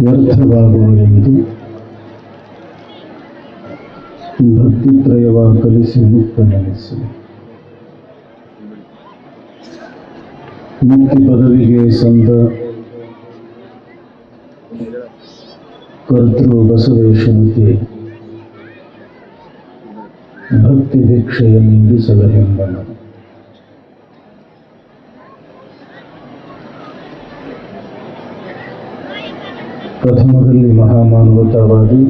ವ್ಯರ್ಥವಾಗುವುದೆಂದು ಭಕ್ತಿತ್ರಯವ ಕಲಿಸಿ ಮುಕ್ತ ನೆಲೆಸಿ ಮುಕ್ತಿ ಪದವಿಗೆ ಸಂದ ಕರ್ತೃ ಬಸವೇಶನಿಗೆ ಭಕ್ತಿ ಭಿಕ್ಷೆಯನ್ನಿಂದಿಸಲವೆಂಬನು. ಪ್ರಥಮದಲ್ಲಿ ಮಹಾಮಾನವತಾವಾದಿ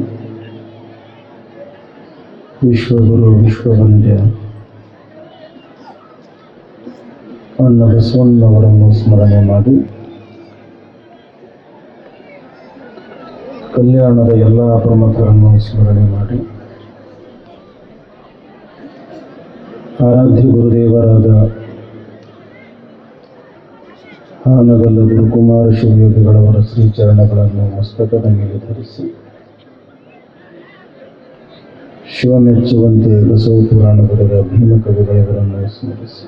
ವಿಶ್ವಗುರು ವಿಶ್ವವಂದ್ಯ ಅಣ್ಣ ಬಸವಣ್ಣವರನ್ನು ಸ್ಮರಣೆ ಮಾಡಿ ಕಲ್ಯಾಣದ ಎಲ್ಲ ಪ್ರಮುಖರನ್ನು ಸ್ಮರಣೆ ಮಾಡಿ ಆರಾಧ್ಯ ಗುರುದೇವರಾದ ಹಾನಗಲ್ಲ ಗುರುಕುಮಾರ ಶಿವಯೋಗಿಗಳವರ ಶ್ರೀಚರಣಗಳನ್ನು ಮಸ್ತಕದ ಮೇಲೆ ಧರಿಸಿ ಶಿವಮೆಚ್ಚುವಂತೆ ಬಸವ ಪುರಾಣ ಬರೆದ ಭೀಮ ಕವಿಗಳವರನ್ನು ಸ್ಮರಿಸಿ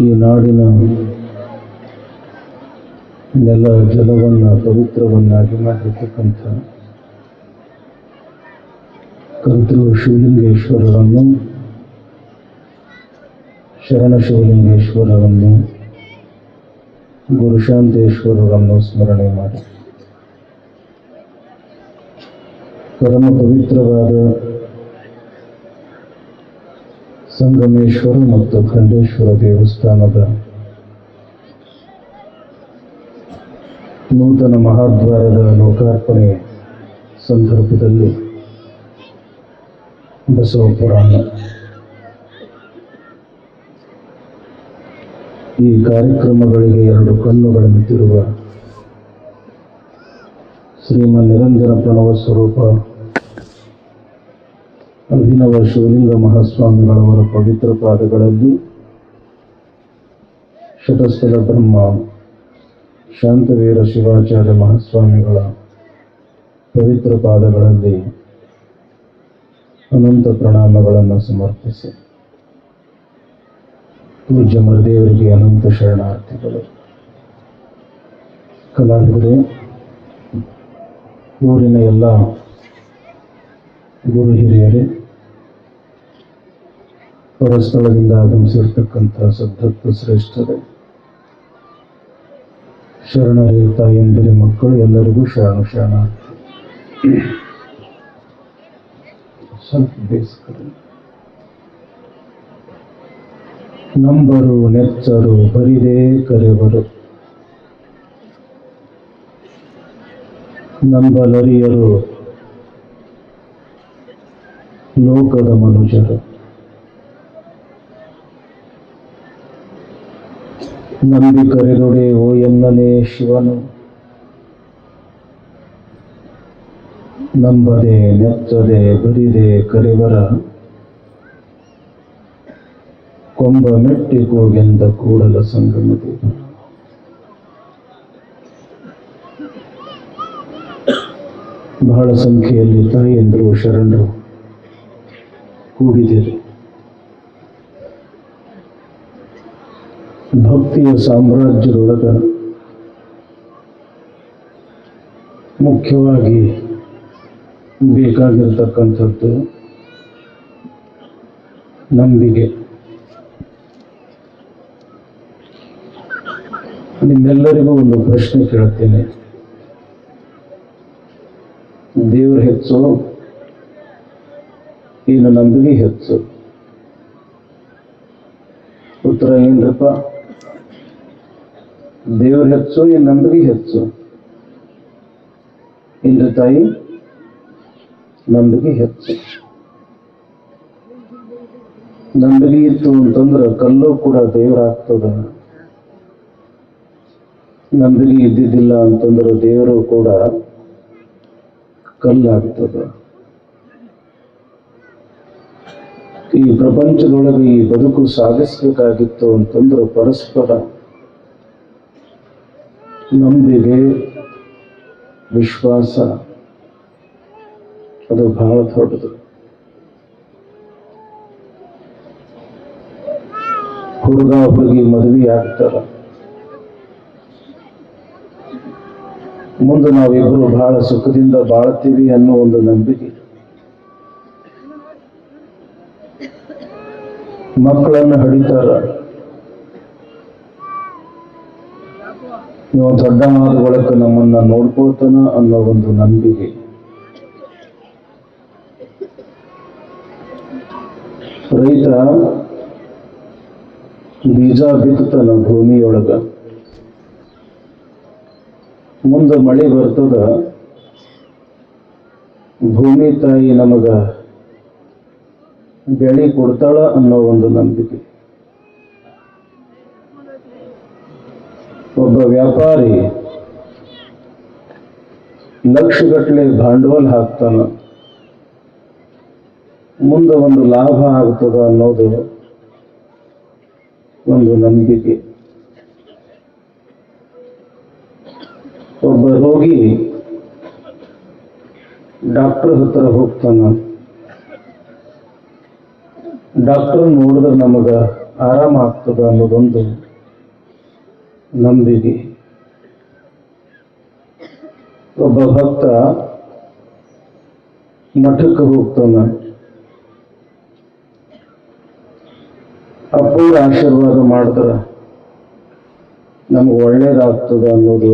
ಈ ನಾಡಿನ ನೆಲ ಜಲವನ್ನು ಪವಿತ್ರವನ್ನಾಗಿ ಮಾಡಿರ್ತಕ್ಕಂಥ ಕರ್ತೃ ಶಿವಲಿಂಗೇಶ್ವರರನ್ನು, ಶರಣ ಶಿವಲಿಂಗೇಶ್ವರರನ್ನು, ಗುರುಶಾಂತೇಶ್ವರರನ್ನು ಸ್ಮರಣೆ ಮಾಡಿ ಪರಮ ಪವಿತ್ರವಾದ ಸಂಗಮೇಶ್ವರ ಮತ್ತು ಖಂಡೇಶ್ವರ ದೇವಸ್ಥಾನದ ನೂತನ ಮಹಾದ್ವಾರದ ಲೋಕಾರ್ಪಣೆ ಸಂದರ್ಭದಲ್ಲಿ ಬಸವ ಪುರಾಣ ಈ ಕಾರ್ಯಕ್ರಮಗಳಿಗೆ ಎರಡು ಕಣ್ಣುಗಳಂತಿರುವ ಶ್ರೀಮನ್ ನಿರಂಜನ ಪ್ರಣವ ಸ್ವರೂಪ ಅಭಿನವ ಶಿವಲಿಂಗ ಮಹಾಸ್ವಾಮಿಗಳವರ ಪವಿತ್ರ ಪಾದಗಳಲ್ಲಿ, ಶತಸ್ಥಲ ಬ್ರಹ್ಮ ಶಾಂತವೀರ ಶಿವಾಚಾರ್ಯ ಮಹಾಸ್ವಾಮಿಗಳ ಪವಿತ್ರ ಪಾದಗಳಲ್ಲಿ ಅನಂತ ಪ್ರಣಾಮಗಳನ್ನು ಸಮರ್ಪಿಸಿ ಪೂಜ್ಯ ಮರದೇವರಿಗೆ ಅನಂತ ಶರಣಾರ್ಥಿಗಳು. ಕಲಾವಿದರೆ, ಊರಿನ ಎಲ್ಲ ಗುರು ಹಿರಿಯರೇ, ಹೊರಸ್ಥಳದಿಂದ ಆಗಮಿಸಿರ್ತಕ್ಕಂಥ ಸದ್ಭಕ್ತ ಶ್ರೇಷ್ಠರೇ, ಶರಣರೇ, ತಾಯಂದಿರೆ, ಮಕ್ಕಳು ಎಲ್ಲರಿಗೂ ಶರಣಾರ್ಥಿ. ಸ್ವಲ್ಪ ಬೇಸ್ಕರು ನಂಬರು ನೆಚ್ಚರು ಬರಿದೇ ಕರೆವರು, ನಂಬಲರಿಯರು ಲೋಕದ ಮನುಜರು, ನಂಬಿ ಕರೆದೊಡೆ ಓ ಎನ್ನನೇ ಶಿವನು, ನಂಬದೆ ನೆಚ್ಚದೆ ಬರಿದೆ ಕರೆವರ, ಕೊಂಬ ಮೆಟ್ಟಿ ಕೂಗೆಂದ ಕೂಡಲ ಸಂಗಮದೇವ. ಬಹಳ ಸಂಖ್ಯೆಯಲ್ಲಿ ತಾಯಿಯಂದರು ಶರಣರು ಕೂಡಿದಿರಿ. ಭಕ್ತಿಯ ಸಾಮ್ರಾಜ್ಯದೊಳಗ ಮುಖ್ಯವಾಗಿ ಬೇಕಾಗಿರ್ತಕ್ಕಂಥದ್ದು ನಂಬಿಕೆ. ನಿಮ್ಮೆಲ್ಲರಿಗೂ ಒಂದು ಪ್ರಶ್ನೆ ಕೇಳ್ತೇನೆ, ದೇವ್ರು ಹೆಚ್ಚು ಏನು ನಂಬಿಕೆ ಹೆಚ್ಚು? ಉತ್ತರ ಏನ್ರಪ್ಪ? ದೇವ್ರ ಹೆಚ್ಚು ಏನು ನಂಬಿಕೆ ಹೆಚ್ಚು? ಇಲ್ರಿ ತಾಯಿ, ನಂಬಿಕೆ ಹೆಚ್ಚು. ನಂಬಿಕೆ ಇತ್ತು ಅಂತಂದ್ರೆ ಕಲ್ಲು ಕೂಡ ದೇವರಾಗ್ತದ. ನಂಬಿಕೆ ಇದ್ದಿದ್ದಿಲ್ಲ ಅಂತಂದ್ರೆ ದೇವರು ಕೂಡ ಕಲ್ಲಾಗ್ತದ. ಈ ಪ್ರಪಂಚದೊಳಗೆ ಈ ಬದುಕು ಸಾಗಿಸ್ಬೇಕಾಗಿತ್ತು ಅಂತಂದ್ರೆ ಪರಸ್ಪರ ನಂಬಿಕೆ, ವಿಶ್ವಾಸ ಅದು ಬಹಳ ದೊಡ್ಡದು. ಹುಡುಗ ಹುಡುಗಿ ಮದುವೆ ಆಗ್ತಾರ, ಮುಂದೆ ನಾವಿಬ್ಬರು ಬಹಳ ಸುಖದಿಂದ ಬಾಳ್ತೀವಿ ಅನ್ನೋ ಒಂದು ನಂಬಿಕೆ. ಮಕ್ಕಳನ್ನು ಹಡಿತಾರ, ನೀವು ದೊಡ್ಡ ಮಾತುಗಳಕ್ಕೆ ನಮ್ಮನ್ನ ನೋಡ್ಕೊಳ್ತಾನ ಅನ್ನೋ ಒಂದು ನಂಬಿಕೆ. ರೈತ ಬೀಜ ಬಿತ್ತನ ಭೂಮಿಯೊಳಗ, ಮುಂದೆ ಮಳೆ ಬರ್ತದ, ಭೂಮಿ ತಾಯಿ ನಮಗ ಬೆಳೆ ಕೊಡ್ತಾಳ ಅನ್ನೋ ಒಂದು ನಂಬಿಕೆ. ಒಬ್ಬ ವ್ಯಾಪಾರಿ ಲಕ್ಷಗಟ್ಟಲೆ ಬಂಡವಾಳ ಹಾಕ್ತಾನ, ಮುಂದೆ ಒಂದು ಲಾಭ ಆಗ್ತದ ಅನ್ನೋದು ಒಂದು ನಂಬಿಕೆ. ಒಬ್ಬ ರೋಗಿ ಡಾಕ್ಟರ್ ಹತ್ರ ಹೋಗ್ತಾನ, ಡಾಕ್ಟರ್ ನೋಡಿದ್ರೆ ನಮಗ ಆರಾಮ ಆಗ್ತದ ಅನ್ನೋದೊಂದು ನಂಬಿಕೆ. ಒಬ್ಬ ಭಕ್ತ ಮಠಕ್ಕೆ ಹೋಗ್ತಾನ, ಅಪ್ಪವ್ರ ಆಶೀರ್ವಾದ ಮಾಡಿದ್ರ ನಮ್ಗೆ ಒಳ್ಳೇದಾಗ್ತದ ಅನ್ನೋದು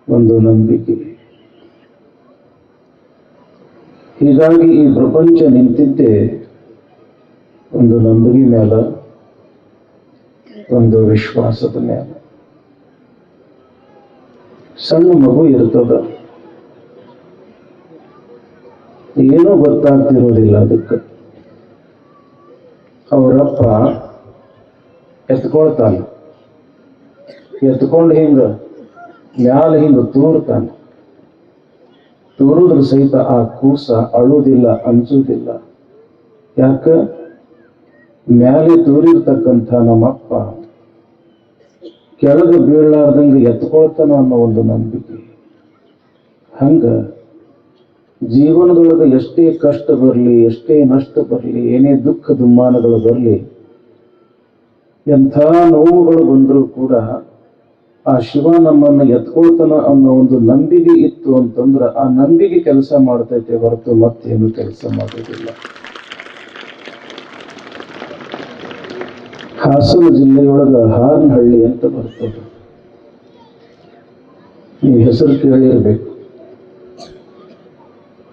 ಒಂದು ನಂಬಿಕೆ. ಹೀಗಾಗಿ ಈ ಪ್ರಪಂಚ ನಿಂತಿದ್ದೇ ಒಂದು ನಂಬಿಕೆ ಮೇಲೆ, ಒಂದು ವಿಶ್ವಾಸದ ಮೇಲೆ. ಸಣ್ಣ ಮಗು ಇರ್ತದ, ಏನೂ ಗೊತ್ತಾಗ್ತಿರೋದಿಲ್ಲ ಅದಕ್ಕೆ. ಅವರಪ್ಪ ಎತ್ಕೊಳ್ತಾನ, ಎತ್ಕೊಂಡು ಹಿಂಗ ಮ್ಯಾಲ ಹಿಂಗ ತೂರ್ತಾನ. ತೂರುದ್ರ ಸಹಿತ ಆ ಕೂಸ ಅಳುವುದಿಲ್ಲ, ಅಂಜುವುದಿಲ್ಲ. ಯಾಕ? ಮ್ಯಾಲೆ ತೂರಿರ್ತಕ್ಕಂಥ ನಮ್ಮಪ್ಪ ಕೆಳಗೆ ಬೀಳಲಾರ್ದಂಗೆ ಎತ್ಕೊಳ್ತಾನ ಅನ್ನೋ ಒಂದು ನಂಬಿಕೆ. ಹಂಗ ಜೀವನದೊಳಗೆ ಎಷ್ಟೇ ಕಷ್ಟ ಬರಲಿ, ಎಷ್ಟೇ ನಷ್ಟ ಬರಲಿ, ಏನೇ ದುಃಖ ದುಮ್ಮಾನಗಳು ಬರಲಿ, ಎಂಥ ನೋವುಗಳು ಬಂದರೂ ಕೂಡ ಆ ಶಿವ ನಮ್ಮನ್ನು ಎತ್ಕೊಳ್ತಾನ ಅನ್ನೋ ಒಂದು ನಂಬಿಕೆ ಇತ್ತು ಅಂತಂದ್ರೆ ಆ ನಂಬಿಕೆ ಕೆಲಸ ಮಾಡ್ತೈತೆ ಹೊರತು ಮತ್ತೇನು ಕೆಲಸ ಮಾಡೋದಿಲ್ಲ. ಹಾಸನ ಜಿಲ್ಲೆಯೊಳಗ ಹಾರನಹಳ್ಳಿ ಅಂತ ಬರ್ತದೆ, ನೀವು ಹೆಸರು ಕೇಳಿರ್ಬೇಕು.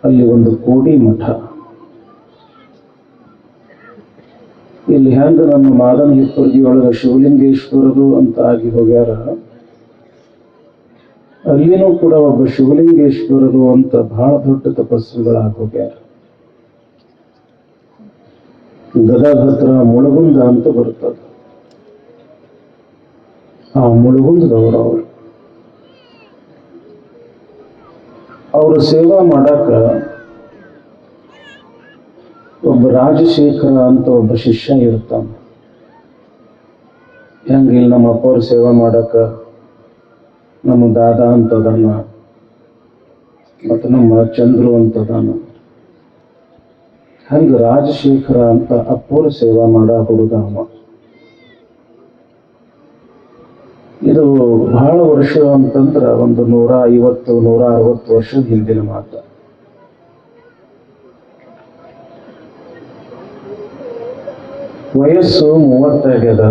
ಅಲ್ಲಿ ಒಂದು ಕೋಡಿ ಮಠ. ಇಲ್ಲಿ ಹೆಂಗ ನಮ್ಮ ಮಾದನ ಹಿಪ್ಪರ್ಗಿಯೊಳಗ ಶಿವಲಿಂಗೇಶ್ವರರು ಅಂತ ಆಗಿ ಹೋಗ್ಯಾರ, ಅಲ್ಲಿನೂ ಕೂಡ ಒಬ್ಬ ಶಿವಲಿಂಗೇಶ್ವರರು ಅಂತ ಬಹಳ ದೊಡ್ಡ ತಪಸ್ವಿಗಳಾಗಿ ಹೋಗ್ಯಾರ. ಗದಗ ಹತ್ರ ಮುಳಗುಂದ ಅಂತ ಬರ್ತದೆ. ಆ ಮುಳಗುಂದದವರು ಅವರು ಸೇವಾ ಮಾಡಾಕ ಒಬ್ಬ ರಾಜಶೇಖರ ಅಂತ ಒಬ್ಬ ಶಿಷ್ಯ ಇರ್ತಾನ. ಹೆಂಗ ಇಲ್ಲಿ ನಮ್ಮ ಅಪ್ಪವ್ರ ಸೇವಾ ಮಾಡಾಕ ನಮ್ಮ ದಾದ ಅಂತದಾನ, ಮತ್ತು ನಮ್ಮ ಚಂದ್ರು ಅಂತದಾನ, ಹಂಗ ರಾಜಶೇಖರ ಅಂತ ಅಪ್ಪವ್ರ ಸೇವಾ ಮಾಡ ಹುಡುಗ ಅವ. ಇದು ಬಹಳ ವರ್ಷ ಅಂತಂದ್ರ ಒಂದು 150-160 ವರ್ಷದ ಹಿಂದಿನ ಮಾತ. ವಯಸ್ಸು 30 ಆಗ್ಯದ,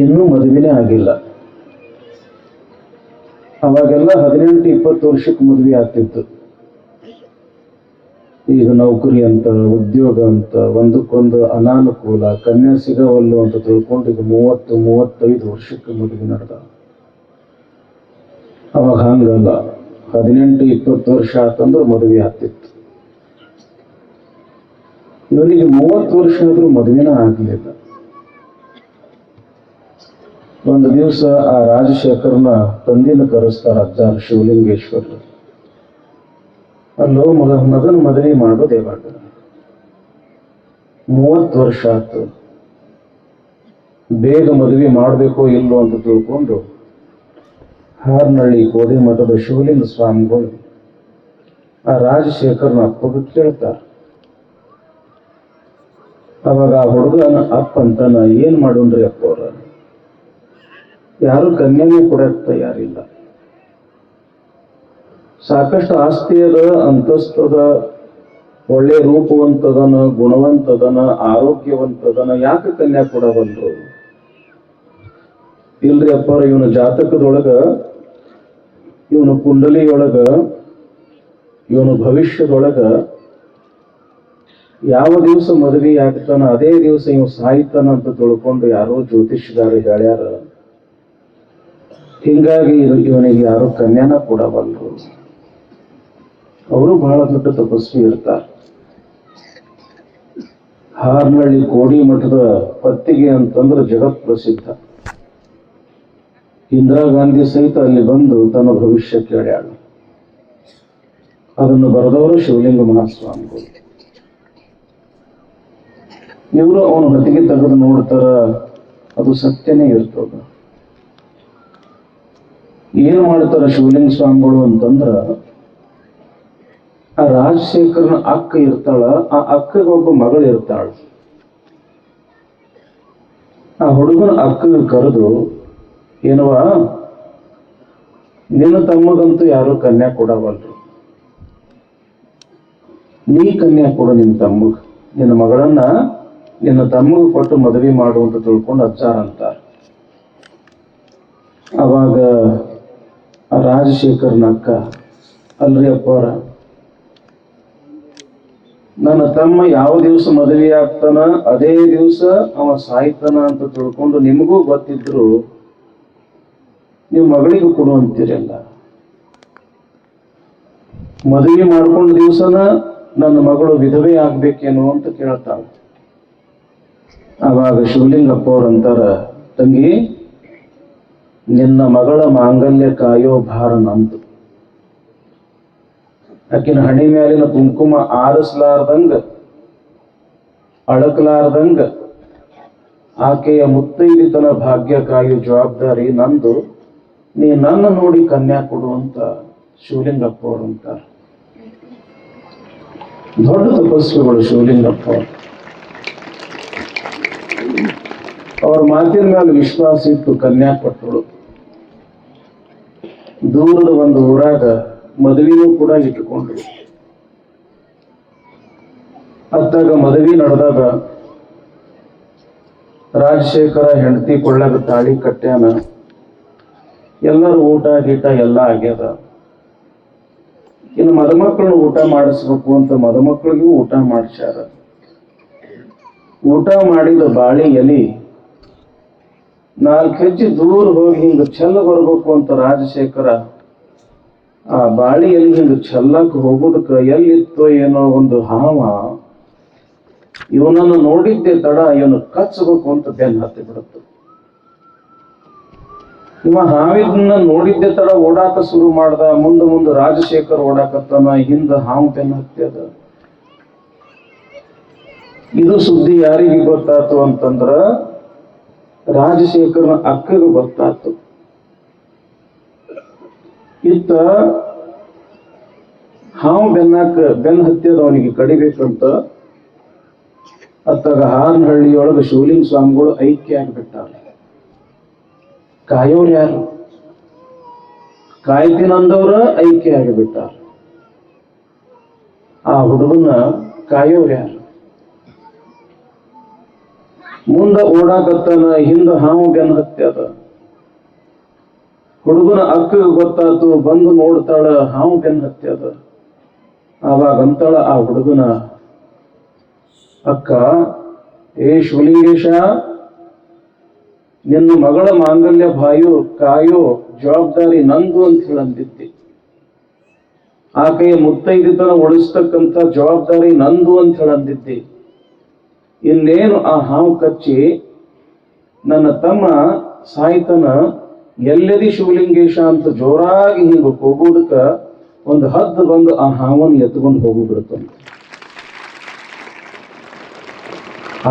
ಇನ್ನೂ ಮದುವೆನೇ ಆಗಿಲ್ಲ. ಅವಾಗೆಲ್ಲ 18-20 ವರ್ಷಕ್ಕೆ ಮದುವೆ ಆಗ್ತಿತ್ತು. ಈಗ ನೌಕರಿ ಅಂತ, ಉದ್ಯೋಗ ಅಂತ, ಒಂದಕ್ಕೊಂದು ಅನಾನುಕೂಲ, ಕನ್ಯಾ ಸಿಗವಲ್ಲು ಅಂತ ತಿಳ್ಕೊಂಡು ಈಗ 30-35 ವರ್ಷಕ್ಕೆ ಮದುವೆ ನಡೆದ. ಅವಾಗ ಹಂಗಲ್ಲ, 18-20 ವರ್ಷ ಆತಂದ್ರೆ ಮದುವೆ ಆಗ್ತಿತ್ತು. ಇವನಿಗೆ 30 ವರ್ಷ ಆದ್ರೂ ಮದುವೆನ ಆಗ್ಲಿಲ್ಲ. ಒಂದು ದಿವಸ ಆ ರಾಜಶೇಖರನ ತಂದಿನ ಕರೆಸ್ತಾರ ಅಜ್ಜ ಶಿವಲಿಂಗೇಶ್ವರರು. ಅಲ್ಲೋ ಮಗನ ಮದುವೆ ಮಾಡೋದು ಯಾವಾಗ? 30 ವರ್ಷ ಆಯ್ತು, ಬೇಗ ಮದುವೆ ಮಾಡಬೇಕೋ ಇಲ್ಲೋ ಅಂತ ತಿಳ್ಕೊಂಡು ಹಾರನಹಳ್ಳಿ ಕೋಡಿ ಮಠದ ಶಿವಲಿಂಗ ಸ್ವಾಮಿಗಳು ಆ ರಾಜಶೇಖರನ ಅಪ್ಪಗೆ ಕೇಳ್ತಾರ. ಅವಾಗ ಆ ಹುಡುಗನ ಅಪ್ಪ ಅಂತಾನ, ಏನ್ ಮಾಡೋಣ್ರಿ ಅಪ್ಪವ್ರ, ಯಾರು ಕನ್ಯಾನೇ ಕೊಡಕ್ಕೆ ತಯಾರಿಲ್ಲ. ಸಾಕಷ್ಟು ಆಸ್ತಿ ಅದ, ಅಂತಸ್ತದ, ಒಳ್ಳೆ ರೂಪವಂತದನ, ಗುಣವಂತದನ, ಆರೋಗ್ಯವಂತದನ, ಯಾಕೆ ಕನ್ಯಾ ಕೊಡವಲ್ರು? ಇಲ್ರಿ ಅಪ್ಪಾರ, ಇವನ ಜಾತಕದೊಳಗ, ಇವನ ಕುಂಡಲಿಯೊಳಗ, ಇವನ ಭವಿಷ್ಯದೊಳಗ ಯಾವ ದಿವಸ ಮದುವೆ ಆಗ್ತಾನ ಅದೇ ದಿವಸ ಇವ್ ಸಾಯ್ತಾನ ಅಂತ ತಿಳ್ಕೊಂಡು ಯಾರೋ ಜ್ಯೋತಿಷ್ಯಗಾರ ಹೇಳ್ಯಾರ. ಹಿಂಗಾಗಿ ಇವನಿಗೆ ಯಾರು ಕನ್ಯಾನ ಕೊಡವಲ್ರು. ಅವರು ಬಹಳ ದೊಡ್ಡ ತಪಸ್ವಿ ಇರ್ತಾರೆ. ಹಾರ್ನಹಳ್ಳಿ ಕೋಡಿ ಮಠದ ಪತ್ತಿಗೆ ಅಂತಂದ್ರೆ ಜಗತ್ ಪ್ರಸಿದ್ಧ. ಇಂದಿರಾ ಗಾಂಧಿ ಸಹಿತ ಅಲ್ಲಿ ಬಂದು ತನ್ನ ಭವಿಷ್ಯ ಕೇಳ್ಯಾಳ. ಅದನ್ನು ಬರೆದವರು ಶಿವಲಿಂಗ ಮಹಾಸ್ವಾಮಿಗಳು. ಇವರು ಅವನ ಹೊತ್ತಿಗೆ ತೆಗೆದು ನೋಡ್ತಾರ, ಅದು ಸತ್ಯನೇ ಇರ್ತದ. ಏನು ಮಾಡ್ತಾರ ಶಿವಲಿಂಗ ಸ್ವಾಮಿಗಳು ಅಂತಂದ್ರ, ಆ ರಾಜಶೇಖರನ ಅಕ್ಕ ಇರ್ತಾಳ, ಆ ಅಕ್ಕಗೆ ಒಬ್ಬ ಮಗಳು ಇರ್ತಾಳ. ಆ ಹುಡುಗನ ಅಕ್ಕಗೆ ಕರೆದು, ಏನವ, ನಿನ್ನ ತಮ್ಮಗಂತೂ ಯಾರು ಕನ್ಯಾ ಕೊಡವಲ್ರು, ನೀ ಕನ್ಯಾ ಕೊಡು ನಿನ್ನ ತಮ್ಮಗ, ನಿನ್ನ ಮಗಳನ್ನ ನಿನ್ನ ತಮ್ಮಗ ಕೊಟ್ಟು ಮದುವೆ ಮಾಡು ಅಂತ ತಿಳ್ಕೊಂಡು ಅಚ್ಚಾರ ಅಂತಾರೆ. ಅವಾಗ ಆ ರಾಜಶೇಖರನ ಅಕ್ಕ, ಅಲ್ರಿ ಅಪ್ಪಾರ, ನನ್ನ ತಮ್ಮ ಯಾವ ದಿವಸ ಮದುವೆ ಆಗ್ತಾನ ಅದೇ ದಿವಸ ಅವ ಸಾಯ್ತಾನ ಅಂತ ತಿಳ್ಕೊಂಡು ನಿಮಗೂ ಗೊತ್ತಿದ್ರು ನೀವು ಮಗಳಿಗೂ ಕೊಡು ಅಂತೀರಲ್ಲ. ಮದುವೆ ಮಾಡ್ಕೊಂಡ ದಿವಸನ ನನ್ನ ಮಗಳು ವಿಧವೆ ಆಗ್ಬೇಕೇನೋ ಅಂತ ಕೇಳ್ತಾಳ. ಆವಾಗ ಶಿವಲಿಂಗಪ್ಪ ಅವ್ರು ಅಂತಾರ, ತಂಗಿ, ನಿನ್ನ ಮಗಳ ಮಾಂಗಲ್ಯ ಕಾಯೋ ಭಾರ ನಂದು. ಆಕಿನ ಹಣಿ ಮ್ಯಾಲಿನ ಕುಂಕುಮ ಆರಿಸ್ಲಾರ್ದಂಗ, ಅಳಕಲಾರ್ದಂಗ ಆಕೆಯ ಮುತ್ತೈದಿತನ ಭಾಗ್ಯ ಕಾಯೋ ಜವಾಬ್ದಾರಿ ನಂದು. ನೀ ನನ್ನ ನೋಡಿ ಕನ್ಯಾ ಕೊಡು ಅಂತ ಶಿವಲಿಂಗಪ್ಪ ಅವರು ಅಂತಾರೆ. ದೊಡ್ಡ ತಪಸ್ವಿಗಳು ಶಿವಲಿಂಗಪ್ಪ ಅವರು. ಅವ್ರ ಮಾತಿನ ಮೇಲೆ ವಿಶ್ವಾಸ ಇಟ್ಟು ಕನ್ಯಾ ಕೊಟ್ಟಳು. ದೂರದ ಒಂದು ಊರಾಗ ಮದುವೆನೂ ಕೂಡ ಇಟ್ಟುಕೊಂಡ್ರು. ಅತ್ತಾಗ ಮದುವೆ ನಡೆದಾಗ ರಾಜಶೇಖರ ಹೆಂಡತಿ ಕೊಳ್ಳಾಗ ತಾಳಿ ಕಟ್ಟ್ಯಾನ. ಎಲ್ಲರೂ ಊಟ ಗೀಟ ಎಲ್ಲ ಆಗ್ಯದ. ಇನ್ನು ಮದುಮಕ್ಕಳನ್ನ ಊಟ ಮಾಡಿಸ್ಬೇಕು ಅಂತ ಮದುಮಕ್ಕಳಿಗೂ ಊಟ ಮಾಡಿಸ್ಯಾರ. ಊಟ ಮಾಡಿದ ಬಾಳಿ ಎಲಿ 4 ಹೆಜ್ಜೆ ದೂರ ಹೋಗಿ ಹಿಂಗ ಚೆಲ್ಲ ಬರ್ಬೇಕು ಅಂತ ರಾಜಶೇಖರ ಆ ಬಾಳಿ ಎಲ್ಲಿ ಹಿಂಗ ಚೆಲ್ಲಕ್ ಹೋಗೋದಕ್ಕ ಎಲ್ಲಿತ್ತೋ ಏನೋ ಒಂದು ಹಾವ ಇವನನ್ನು ನೋಡಿದ್ದೆ ತಡ ಇವನು ಕಚ್ಚಬೇಕು ಅಂತ ಬೆನ್ನು ಹತ್ತಿ ಬಿಡುತ್ತೆ. ಇವ ಹಾವಿನ ನೋಡಿದ್ದೆ ತಡ ಓಡಾಕ ಶುರು ಮಾಡ್ದ. ಮುಂದೆ ರಾಜಶೇಖರ್ ಓಡಾಕತ್ತಾನ, ಹಿಂದ ಹಾವು ಬೆನ್ನು ಹತ್ಯದ. ಇದು ಸುದ್ದಿ ಯಾರಿಗೆ ಗೊತ್ತಾತು ಅಂತಂದ್ರ ರಾಜಶೇಖರನ ಅಕ್ಕಗೆ ಗೊತ್ತಾತು. ಇತ್ತ ಹಾವು ಬೆನ್ನ ಹತ್ಯದ ಅವನಿಗೆ ಕಡಿಬೇಕಂತ ಅತ್ತಾಗ ಹಾರನಹಳ್ಳಿಯೊಳಗೆ ಶಿವಲಿಂಗ ಸ್ವಾಮಿಗಳು ಐಕ್ಯ ಆಗಿಬಿಟ್ಟಾರ. ಕಾಯೋರು ಯಾರು? ಕಾಯ್ತಿನಂದವ್ರ ಐಕ್ಯ ಆಗಿಬಿಟ್ಟಾರ. ಆ ಹುಡುಗನ ಕಾಯೋರು ಯಾರು? ಮುಂದ ಓಡಾಕತ್ತಾನ, ಹಿಂದ ಹಾವು ಬೆನ್ನ ಹತ್ಯದ. ಹುಡುಗನ ಅಕ್ಕಗೆ ಗೊತ್ತಾತು, ಬಂದು ನೋಡ್ತಾಳ, ಹಾವು ಬೆನ್ನ ಹತ್ಯದ. ಆವಾಗ ಅಂತಾಳ ಆ ಹುಡುಗನ ಅಕ್ಕ, ಏ ಶಿವಲಿಂಗೇಶ, ನಿನ್ನ ಮಗಳ ಮಾಂಗಲ್ಯ ಕಾಯೋ ಜವಾಬ್ದಾರಿ ನಂದು ಅಂತ ಹೇಳಂದಿದ್ದೆ. ಆಕೆಯ ಮುತ್ತೈದಿತನ ಉಳಿಸ್ತಕ್ಕಂಥ ಜವಾಬ್ದಾರಿ ನಂದು ಅಂತ ಹೇಳಂದಿದ್ದೆ. ಇನ್ನೇನು ಆ ಹಾವು ಕಚ್ಚಿ ನನ್ನ ತಮ್ಮ ಸಾಯ್ತನ, ಎಲ್ಲದಿ ಶಿವಲಿಂಗೇಶ ಅಂತ ಜೋರಾಗಿ ಹಿಂಗ ಹೋಗೋದಕ್ಕ ಒಂದು ಹದ್ದು ಬಂದು ಆ ಹಾವನ್ನು ಎತ್ಕೊಂಡು ಹೋಗ್ಬಿಡ್ತಾನೆ.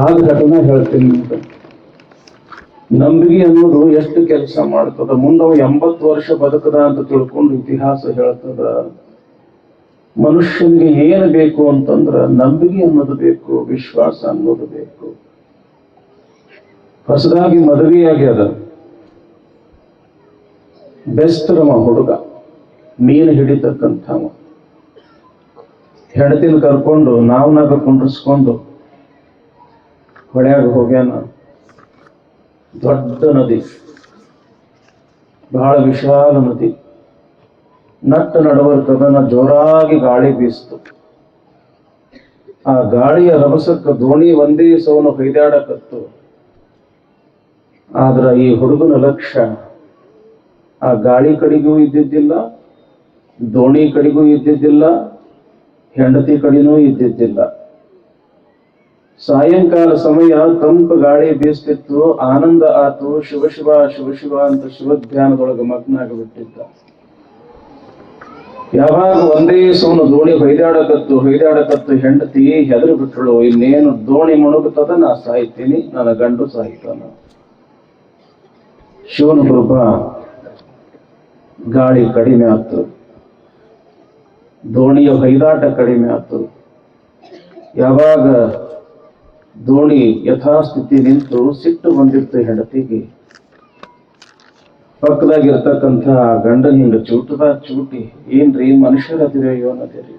ಆಗ ಘಟನೆ ಹೇಳ್ತೀನಿ ನಿಮ್ಗೆ. ನಂಬಿಕೆ ಅನ್ನೋದು ಎಷ್ಟು ಕೆಲಸ ಮಾಡ್ತದ. ಮುಂದವ 80 ವರ್ಷ ಬದುಕದ ಅಂತ ತಿಳ್ಕೊಂಡು ಇತಿಹಾಸ ಹೇಳ್ತದ. ಮನುಷ್ಯನಿಗೆ ಏನು ಬೇಕು ಅಂತಂದ್ರ ನಂಬಿಕೆ ಅನ್ನೋದು ಬೇಕು, ವಿಶ್ವಾಸ ಅನ್ನೋದು ಬೇಕು. ಹೊಸದಾಗಿ ಮದುವೆ ಆಗ್ಯದ, ಬೆಸ್ತರವ ಹುಡುಗ, ಮೀನು ಹಿಡಿತಕ್ಕಂಥವ. ಹೆಂಡತಿನ ಕರ್ಕೊಂಡು ನಾವನಾಗ ಕುಂಡ್ರಿಸ್ಕೊಂಡು ಹೊಳ್ಯಾಗ ಹೋಗ್ಯಾನ. ದೊಡ್ಡ ನದಿ, ಬಹಳ ವಿಶಾಲ ನದಿ. ನಟ್ಟ ನಡವರ್ಕದನ ಜೋರಾಗಿ ಗಾಳಿ ಬೀಸ್ತು. ಆ ಗಾಳಿಯ ರಭಸಕ್ಕ ದೋಣಿ ಒಂದೇ ಸವನು ಹೊಯ್ದಾಡಕತ್ತು. ಆದ್ರ ಈ ಹುಡುಗನ ಲಕ್ಷ್ಯ ಆ ಗಾಳಿ ಕಡೆಗೂ ಇದ್ದಿದ್ದಿಲ್ಲ, ದೋಣಿ ಕಡೆಗೂ ಇದ್ದಿದ್ದಿಲ್ಲ, ಹೆಂಡತಿ ಕಡೆನೂ ಇದ್ದಿದ್ದಿಲ್ಲ. ಸಾಯಂಕಾಲ ಸಮಯ ತಂಪು ಗಾಳಿ ಬೀಸ್ತಿತ್ತು. ಆನಂದ ಆತು. ಶಿವಶಿವ ಶಿವಶಿವ ಅಂತ ಶಿವಧ್ಯಾನದೊಳಗೆ ಮಗ್ನಾಗಿಬಿಟ್ಟಿದ್ದ. ಯಾವಾಗ ಒಂದೇ ಸೋನು ದೋಣಿ ಹೊಯ್ದಾಡಕತ್ತು ಹೆಂಡತಿ ಹೆದರಿ ಬಿಟ್ಟಳು. ಇನ್ನೇನು ದೋಣಿ ಮುಳುಗುತ್ತದ, ನಾ ಸಾಯ್ತೀನಿ, ನನ್ನ ಗಂಡು ಸಾಯ್ತಾನ. ಶಿವನ ಕೃಪಾ, ಗಾಳಿ ಕಡಿಮೆ ಆತು, ದೋಣಿಯ ಹೊಯ್ದಾಟ ಕಡಿಮೆ ಆತು. ಯಾವಾಗ ದೋಣಿ ಯಥಾಸ್ಥಿತಿ ನಿಂತು ಸಿಟ್ಟು ಬಂದಿರ್ತು ಹೆಂಡತಿಗೆ. ಪಕ್ಕದಾಗಿರ್ತಕ್ಕಂಥ ಗಂಡನ ಹಿಂಗ ಚೂಟಿ, ಏನ್ರಿ ಮನುಷ್ಯರದಿರೋ ಯೋನದಿರಿ,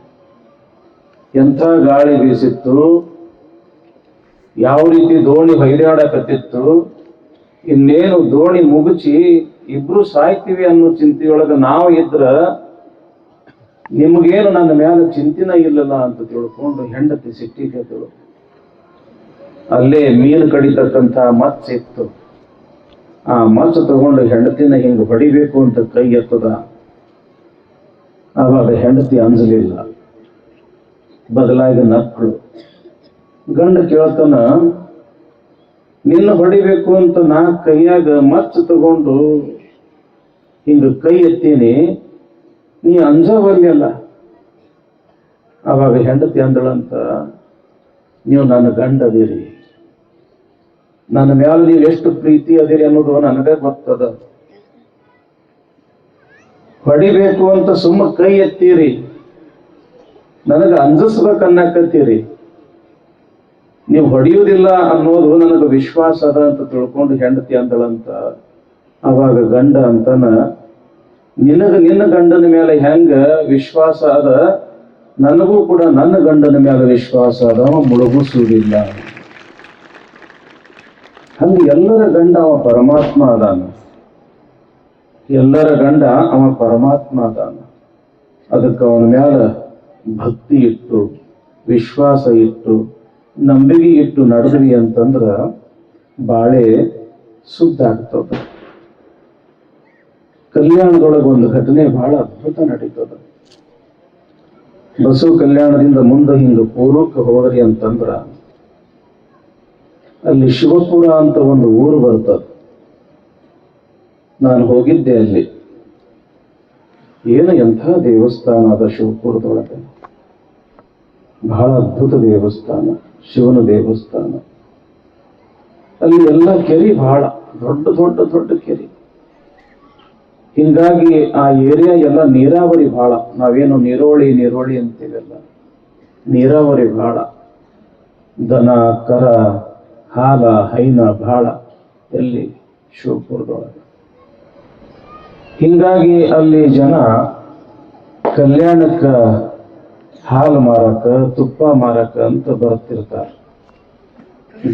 ಎಂಥ ಗಾಳಿ ಬೀಸಿತ್ತು, ಯಾವ ರೀತಿ ದೋಣಿ ಹೊಯ್ದಾಡಕತ್ತಿತ್ತು. ಇನ್ನೇನು ದೋಣಿ ಮುಗುಚಿ ಇಬ್ರು ಸಾಯ್ತೀವಿ ಅನ್ನೋ ಚಿಂತೆಯೊಳಗ ನಾವು ಇದ್ರ ನಿಮಗೇನು ನನ್ನ ಮ್ಯಾಲ ಚಿಂತಿನ ಇಲ್ಲಲ್ಲ ಅಂತ ತಿಳ್ಕೊಂಡು ಹೆಂಡತಿ ಸಿಟ್ಟಿಗೆ ತಿಳು. ಅಲ್ಲೇ ಮೀನು ಕಡಿತಕ್ಕಂಥ ಮಚ್ಚ ಇತ್ತು. ಆ ಮಚ್ಚ ತಗೊಂಡು ಹೆಂಡತಿನ ಹಿಂಗ ಹೊಡಿಬೇಕು ಅಂತ ಕೈ ಎತ್ತದ. ಆವಾಗ ಹೆಂಡತಿ ಅಂಜಲಿಲ್ಲ, ಬದಲಾಗಿ ನಕ್ಕಳು. ಗಂಡ ಕೇಳ್ತಾನ, ನಿನ್ನ ಹೊಡಿಬೇಕು ಅಂತ ನಾ ಕೈಯಾಗ ಮಚ್ಚ ತಗೊಂಡು ಹಿಂಗ ಕೈ ಎತ್ತೀನಿ, ನೀ ಅಂಜವಲ್ಯಲ್ಲ. ಆವಾಗ ಹೆಂಡತಿ ಅಂದಳಂತ, ನೀವು ನನ್ನ ಗಂಡ ಅದಿರಿ, ನನ್ನ ಮ್ಯಾಲ ನೀವು ಎಷ್ಟು ಪ್ರೀತಿ ಅದಿರಿ ಅನ್ನೋದು ನನಗೆ ಗೊತ್ತದ. ಹೊಡಿಬೇಕು ಅಂತ ಸುಮ್ಮ ಕೈ ಎತ್ತೀರಿ, ನನಗ ಅಂಜಿಸ್ಬೇಕನ್ನಕತ್ತೀರಿ. ನೀವು ಹೊಡೆಯುವುದಿಲ್ಲ ಅನ್ನೋದು ನನಗೆ ವಿಶ್ವಾಸ ಅದ ಅಂತ ತಿಳ್ಕೊಂಡು ಹೆಂಡತಿ ಅಂದಳಂತ. ಅವಾಗ ಗಂಡ ಅಂತನ, ನಿನ್ನ ಗಂಡನ ಮೇಲೆ ಹೆಂಗ ವಿಶ್ವಾಸ ಅದ, ನನಗೂ ಕೂಡ ನನ್ನ ಗಂಡನ ಮೇಲೆ ವಿಶ್ವಾಸ ಅದ, ಅವ ಮುಳುಗಿಸುವುದಿಲ್ಲ. ಹಂಗ ಎಲ್ಲರ ಗಂಡ ಅವ ಪರಮಾತ್ಮ ಅದಾನ. ಎಲ್ಲರ ಗಂಡ ಅವ ಪರಮಾತ್ಮ ಅದಾನ. ಅದಕ್ಕೆ ಅವನ ಮ್ಯಾಲ ಭಕ್ತಿ ಇಟ್ಟು, ವಿಶ್ವಾಸ ಇಟ್ಟು, ನಂಬಿಕೆ ಇಟ್ಟು ನಡೆದ್ವಿ ಅಂತಂದ್ರ ಬಾಳೆ ಶುದ್ಧ ಆಗ್ತದ. ಕಲ್ಯಾಣದೊಳಗೆ ಒಂದು ಘಟನೆ ಬಹಳ ಅದ್ಭುತ ನಡೀತದ. ಬಸವ ಕಲ್ಯಾಣದಿಂದ ಮುಂದೆ ಹಿಂಗ ಪೂರ್ವಕ್ಕೆ ಹೋದ್ರಿ ಅಂತಂದ್ರ ಅಲ್ಲಿ ಶಿವಪುರ ಅಂತ ಒಂದು ಊರು ಬರ್ತದ. ನಾನು ಹೋಗಿದ್ದೆ ಅಲ್ಲಿ. ಏನು ಎಂಥ ದೇವಸ್ಥಾನ ಅದ ಶಿವಪುರದೊಳಗೆ, ಬಹಳ ಅದ್ಭುತ ದೇವಸ್ಥಾನ, ಶಿವನ ದೇವಸ್ಥಾನ. ಅಲ್ಲಿ ಎಲ್ಲ ಕೆರಿ, ಬಹಳ ದೊಡ್ಡ ದೊಡ್ಡ ದೊಡ್ಡ ಕೆರಿ. ಹಿಂಗಾಗಿ ಆ ಏರಿಯಾ ಎಲ್ಲ ನೀರಾವರಿ ಬಹಳ. ನಾವೇನು ನೀರೋಳಿ ಅಂತೀವಲ್ಲ, ನೀರಾವರಿ ಬಹಳ. ದನ ಕರ ಹಾಲ ಹೈನ ಬಹಳ ಎಲ್ಲಿ ಶಿವಪುರದೊಳಗೆ. ಹಿಂಗಾಗಿ ಅಲ್ಲಿ ಜನ ಕಲ್ಯಾಣಕ್ಕ ಹಾಲು ಮಾರಕ, ತುಪ್ಪ ಮಾರಕ ಅಂತ ಬರ್ತಿರ್ತಾರೆ.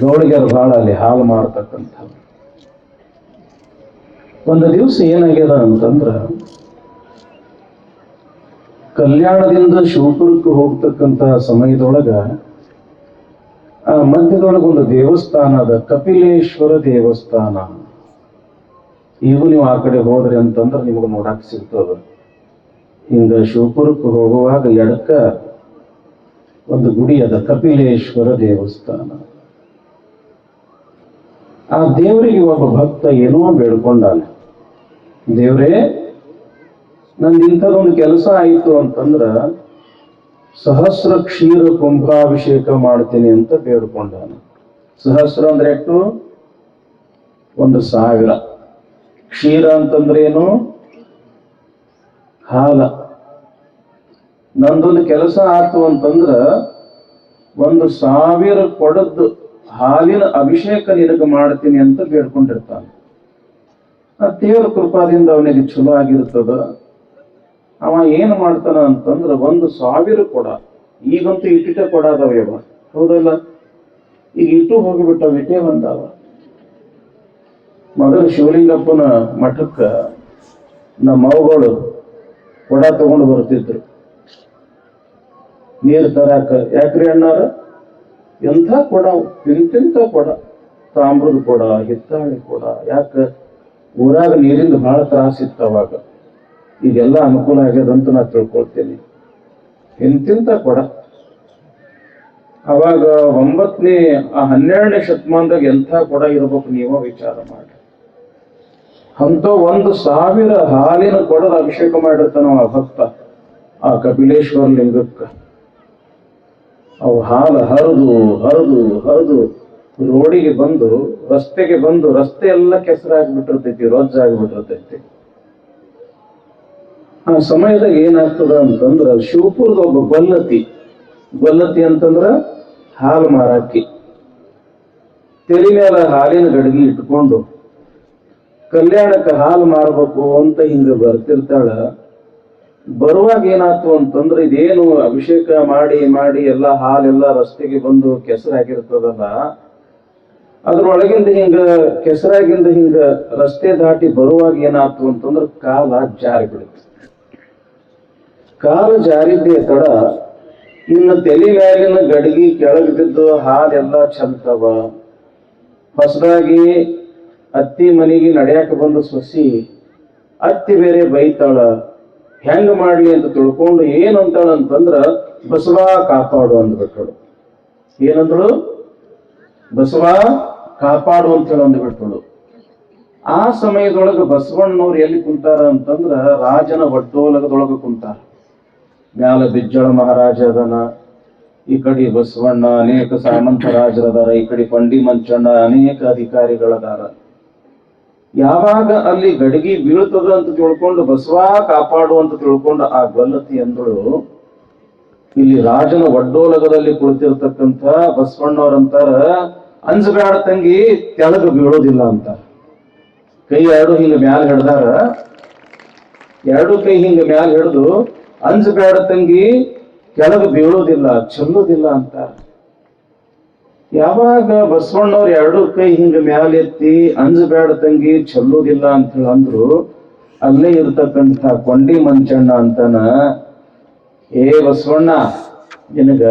ಗೌಳಿಗರು ಬಹಳ ಅಲ್ಲಿ ಹಾಲು ಮಾರತಕ್ಕಂಥ. ಒಂದು ದಿವಸ ಏನಾಗ್ಯದ ಅಂತಂದ್ರ, ಕಲ್ಯಾಣದಿಂದ ಶಿವಪುರಕ್ಕೆ ಹೋಗ್ತಕ್ಕಂಥ ಸಮಯದೊಳಗ ಆ ಮಧ್ಯದೊಳಗೆ ಒಂದು ದೇವಸ್ಥಾನ ಅದ, ಕಪಿಲೇಶ್ವರ ದೇವಸ್ಥಾನ. ಈಗ ನೀವು ಆ ಕಡೆ ಹೋದ್ರಿ ಅಂತಂದ್ರೆ ನಿಮಗೆ ನೋಡಕ್ ಸಿಗ್ತದ. ಹಿಂಗ ಶಿವಪುರಕ್ಕೆ ಹೋಗುವಾಗ ಎಡಕ್ಕ ಒಂದು ಗುಡಿ ಅದ, ಕಪಿಲೇಶ್ವರ ದೇವಸ್ಥಾನ. ಆ ದೇವರಿಗೆ ಒಬ್ಬ ಭಕ್ತ ಏನೋ ಬೇಡ್ಕೊಂಡಾನ, ದೇವ್ರೇ ನಂದು ಇಂಥದೊಂದು ಕೆಲಸ ಆಯಿತು ಅಂತಂದ್ರ ಸಹಸ್ರ ಕ್ಷೀರ ಕುಂಭಾಭಿಷೇಕ ಮಾಡ್ತೀನಿ ಅಂತ ಬೇಡ್ಕೊಂಡಾನ. ಸಹಸ್ರ ಅಂದ್ರೆ ಎಷ್ಟು? 1,000. ಕ್ಷೀರ ಅಂತಂದ್ರೆ ಏನು? ಹಾಲ. ನಂದೊಂದು ಕೆಲಸ ಆಯ್ತು ಅಂತಂದ್ರ 1,000 ಕೊಡದ್ದು ಹಾಲಿನ ಅಭಿಷೇಕ ನಿನಗೆ ಮಾಡ್ತೀನಿ ಅಂತ ಬೇಡ್ಕೊಂಡಿರ್ತಾನೆ. ಆ ದೇವರ ಕೃಪಾದಿಂದ ಅವನಿಗೆ ಚಲೋ ಆಗಿರ್ತದ. ಅವ ಏನು ಮಾಡ್ತಾನ ಅಂತಂದ್ರೆ 1,000 ಕೊಡ, ಈಗಂತೂ ಇಟ್ಟಿಟ ಕೊಡ ಅದಾವ, ಹೌದಲ್ಲ? ಈಗ ಇಟ್ಟು ಹೋಗಿಬಿಟ್ಟವ, ಇಟ್ಟೇ ಬಂದಾವ. ಮೊದಲು ಶಿವಲಿಂಗಪ್ಪನ ಮಠಕ್ಕ ನಮ್ಮ ಅವುಗಳು ಕೊಡ ತಗೊಂಡು ಬರ್ತಿದ್ರು ನೀರು ತರಾಕ. ಯಾಕ್ರಿ ಅಣ್ಣಾರ? ಎಂಥ ಕೊಡ, ಇಂತಿಂತ ಕೊಡ, ತಾಮ್ರದ ಕೊಡ, ಹಿತ್ತಾಳಿ ಕೊಡ. ಯಾಕ? ಊರಾಗ ನೀರಿಂದ ಬಹಳ ತ್ರಾಸಿತ್ತು ಅವಾಗ. ಈಗೆಲ್ಲ ಅನುಕೂಲ ಆಗ್ಯದಂತ ನಾ ತಿಳ್ಕೊಳ್ತೇನೆ. ಇಂತಿಂತ ಕೊಡ. ಅವಾಗ 12ನೇ ಶತಮಾನದಾಗ ಎಂಥ ಕೊಡ ಇರ್ಬೇಕು ನೀವೋ ವಿಚಾರ ಮಾಡಿ. ಅಂತ 1,000 ಹಾಲಿನ ಕೊಡದ ಅಭಿಷೇಕ ಮಾಡಿರ್ತಾನ ಆ ಭಕ್ತ ಆ ಕಪಿಲೇಶ್ವರ ಲಿಂಗಕ್ಕ. ಅವು ಹಾಲು ಹರಿದು ಹರಿದು ಹರಿದು ರೋಡಿಗೆ ಬಂದು, ರಸ್ತೆಗೆ ಬಂದು, ರಸ್ತೆ ಎಲ್ಲ ಕೆಸರಾಗ್ಬಿಟ್ಟಿರ್ತೈತಿ, ರೊಜ್ಜಾಗ್ಬಿಟ್ಟಿರ್ತೈತಿ. ಆ ಸಮಯದಾಗ ಏನಾಗ್ತದ ಅಂತಂದ್ರ ಶಿವಪುರದ ಒಬ್ಬ ಗೊಲ್ಲತಿ ಅಂತಂದ್ರ ಹಾಲು ಮಾರಾಕಿ, ತೆಲಿ ಮೇಲೆ ಹಾಲಿನ ಗಡಿಗೆ ಇಟ್ಕೊಂಡು ಕಲ್ಯಾಣಕ್ಕೆ ಹಾಲು ಮಾರಬೇಕು ಅಂತ ಹಿಂಗ ಬರ್ತಿರ್ತಾಳ. ಬರುವಾಗ ಏನಾಯ್ತು ಅಂತಂದ್ರೆ ಇದೇನು ಅಭಿಷೇಕ ಮಾಡಿ ಮಾಡಿ ಎಲ್ಲ ಹಾಲೆಲ್ಲ ರಸ್ತೆಗೆ ಬಂದು ಕೆಸರಾಗಿರ್ತದಲ್ಲ, ಅದ್ರೊಳಗಿಂದ ಹಿಂಗ ಕೆಸರಾಗಿಂದ ಹಿಂಗ ರಸ್ತೆ ದಾಟಿ ಬರುವಾಗ ಏನಾಯ್ತು ಅಂತಂದ್ರೆ ಕಾಲ ಜಾರಿ ಬಿಡುತ್ತೆ. ಕಾಲು ಜಾರಿದ್ದೇ ತಡ ಇನ್ನು ತಲೆ ಮ್ಯಾಲಿನ ಗಡಿಗೆ ಕೆಳಗೆ ಬಿದ್ದು ಹಾಲೆಲ್ಲ ಚೆಲ್ತವ. ಹೊಸದಾಗಿ ಅತ್ತಿ ಮನೆಗೆ ನಡೆಯಾಕ ಬಂದು ಸೊಸಿ ಅತ್ತಿ ಬೇರೆ ಬೈತಾಳ. ಹೆಂಗ ಮಾಡ್ಲಿ ಅಂತ ತಿಳ್ಕೊಂಡು ಏನಂತಾಳ ಅಂತಂದ್ರ ಬಸವ ಕಾಪಾಡು ಅಂದ್ಬಿಟ್ಟಳು. ಏನಂದಳು? ಬಸವ ಕಾಪಾಡು ಅಂತ ಹೇಳಿ ಅಂದ್ಬಿಟ್ಟಳು. ಆ ಸಮಯದೊಳಗ ಬಸವಣ್ಣನವ್ರು ಎಲ್ಲಿ ಕುಂತಾರ ಅಂತಂದ್ರ ರಾಜನ ಒಡ್ಡೋಲಗದೊಳಗ ಕುಂತಾರ. ಮ್ಯಾಲ ಬಿಜ್ಜಳ ಮಹಾರಾಜ ಅದನ, ಈ ಕಡೆ ಬಸವಣ್ಣ, ಅನೇಕ ಸಾಮಂತ ರಾಜರದಾರ, ಈ ಕಡೆ ಪಂಡಿ ಮಂಚಣ್ಣ, ಅನೇಕ ಅಧಿಕಾರಿಗಳದಾರ. ಯಾವಾಗ ಅಲ್ಲಿ ಗಡಿಗೆ ಬೀಳ್ತದ ಅಂತ ತಿಳ್ಕೊಂಡು ಬಸವ ಕಾಪಾಡು ಅಂತ ತಿಳ್ಕೊಂಡು ಆ ಗೊಲ್ಲತಿ ಅಂದಳು. ಇಲ್ಲಿ ರಾಜನ ಒಡ್ಡೋಲಗದಲ್ಲಿ ಕುಳಿತಿರ್ತಕ್ಕಂಥ ಬಸವಣ್ಣವ್ರಂತಾರ, ಅಂಜಬೇಡ ತಂಗಿ, ತೆಳಗ ಬೀಳೋದಿಲ್ಲ ಅಂತ. ಕೈ ಎರಡು ಹಿಂಗ ಮ್ಯಾಲ ಹಿಡ್ದಾರ, ಎರಡು ಕೈ ಹಿಂಗ ಮ್ಯಾಲ ಹಿಡ್ದು ಅಂಜಬೇಡ ತಂಗಿ, ಕೆಳಗ ಬೀಳೋದಿಲ್ಲ, ಚೆಲ್ಲೋದಿಲ್ಲ ಅಂತ. ಯಾವಾಗ ಬಸವಣ್ಣವ್ರ ಎರಡು ಕೈ ಹಿಂಗ ಮ್ಯಾಲೆತ್ತಿ ಅಂಜಬೇಡ ತಂಗಿ, ಚೆಲ್ಲೋದಿಲ್ಲ ಅಂತ ಹೇಳಿ ಅಂದ್ರು, ಅಲ್ಲೇ ಇರ್ತಕ್ಕಂಥ ಕೊಂಡಿ ಮಂಚಣ್ಣ ಅಂತಾನ, ಏ ಬಸವಣ್ಣ, ನಿನಗ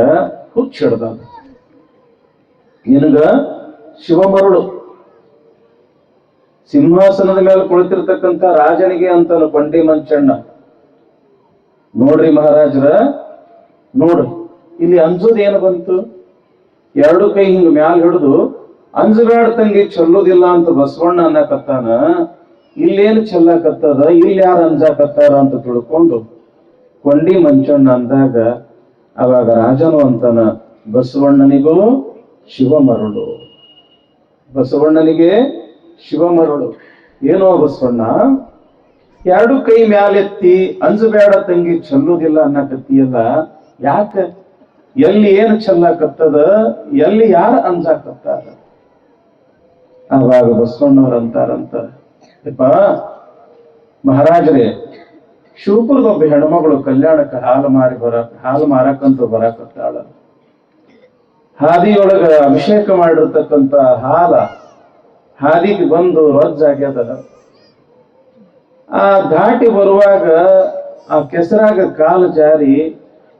ಹುಚ್ಚಿಡ್ದ, ನಿನಗ ಶಿವಮರುಳು. ಸಿಂಹಾಸನದ ಮೇಲೆ ಕುಳಿತಿರ್ತಕ್ಕಂಥ ರಾಜನಿಗೆ ಅಂತಾನ ಕೊಂಡಿ ಮಂಚಣ್ಣ. ನೋಡ್ರಿ ಮಹಾರಾಜರ, ನೋಡ್ರಿ ಇಲ್ಲಿ ಅಂಜೋದು ಏನು ಬಂತು? ಎರಡು ಕೈ ಹಿಂಗ ಮ್ಯಾಲ ಹಿಡಿದು ಅಂಜಬೇಡ ತಂಗಿ, ಚೆಲ್ಲೋದಿಲ್ಲ ಅಂತ ಬಸವಣ್ಣ ಅನ್ನಕತ್ತಾನ. ಇಲ್ಲೇನು ಚೆಲ್ಲಕತ್ತದ, ಇಲ್ಲಿ ಯಾರು ಅಂಜಾಕತ್ತಾರ ಅಂತ ತಿಳ್ಕೊಂಡು ಕೊಂಡಿ ಮಂಚಣ್ಣ ಅಂದಾಗ, ಅವಾಗ ರಾಜನು ಅಂತಾನ, ಬಸವಣ್ಣನಿಗೂ ಶಿವಮರುಳು, ಬಸವಣ್ಣನಿಗೆ ಶಿವಮರುಳು. ಏನೋ ಬಸವಣ್ಣ, ಎರಡು ಕೈ ಮ್ಯಾಲೆತ್ತಿ ಅಂಜಬೇಡ ತಂಗಿ, ಚೆಲ್ಲೋದಿಲ್ಲ ಅನ್ನಕತ್ತೀಯಲ್ಲ, ಯಾಕ? ಎಲ್ಲಿ ಏನು ಚೆಲ್ಲಾಕತ್ತದ, ಎಲ್ಲಿ ಯಾರು ಅಂಜಾಕತ್ತಾರ? ಆವಾಗ ಬಸವಣ್ಣವ್ರ ಅಂತಾರಂತ, ಯಪ್ಪ ಮಹಾರಾಜರೇ, ಶಿವಪುರದ ಒಬ್ಬ ಹೆಣ್ಮಗಳು ಕಲ್ಯಾಣಕ್ಕೆ ಹಾಲು ಮಾರಕ್ಕಂತ ಬರಾಕತ್ತಾಳ. ಹಾದಿಯೊಳಗ ಅಭಿಷೇಕ ಮಾಡಿರ್ತಕ್ಕಂಥ ಹಾದಿಗೆ ಬಂದು ರಜ್ಜಾಗ್ಯದ. ಆ ದಾಟಿ ಬರುವಾಗ ಆ ಕೆಸರಾಗ ಕಾಲು ಜಾರಿ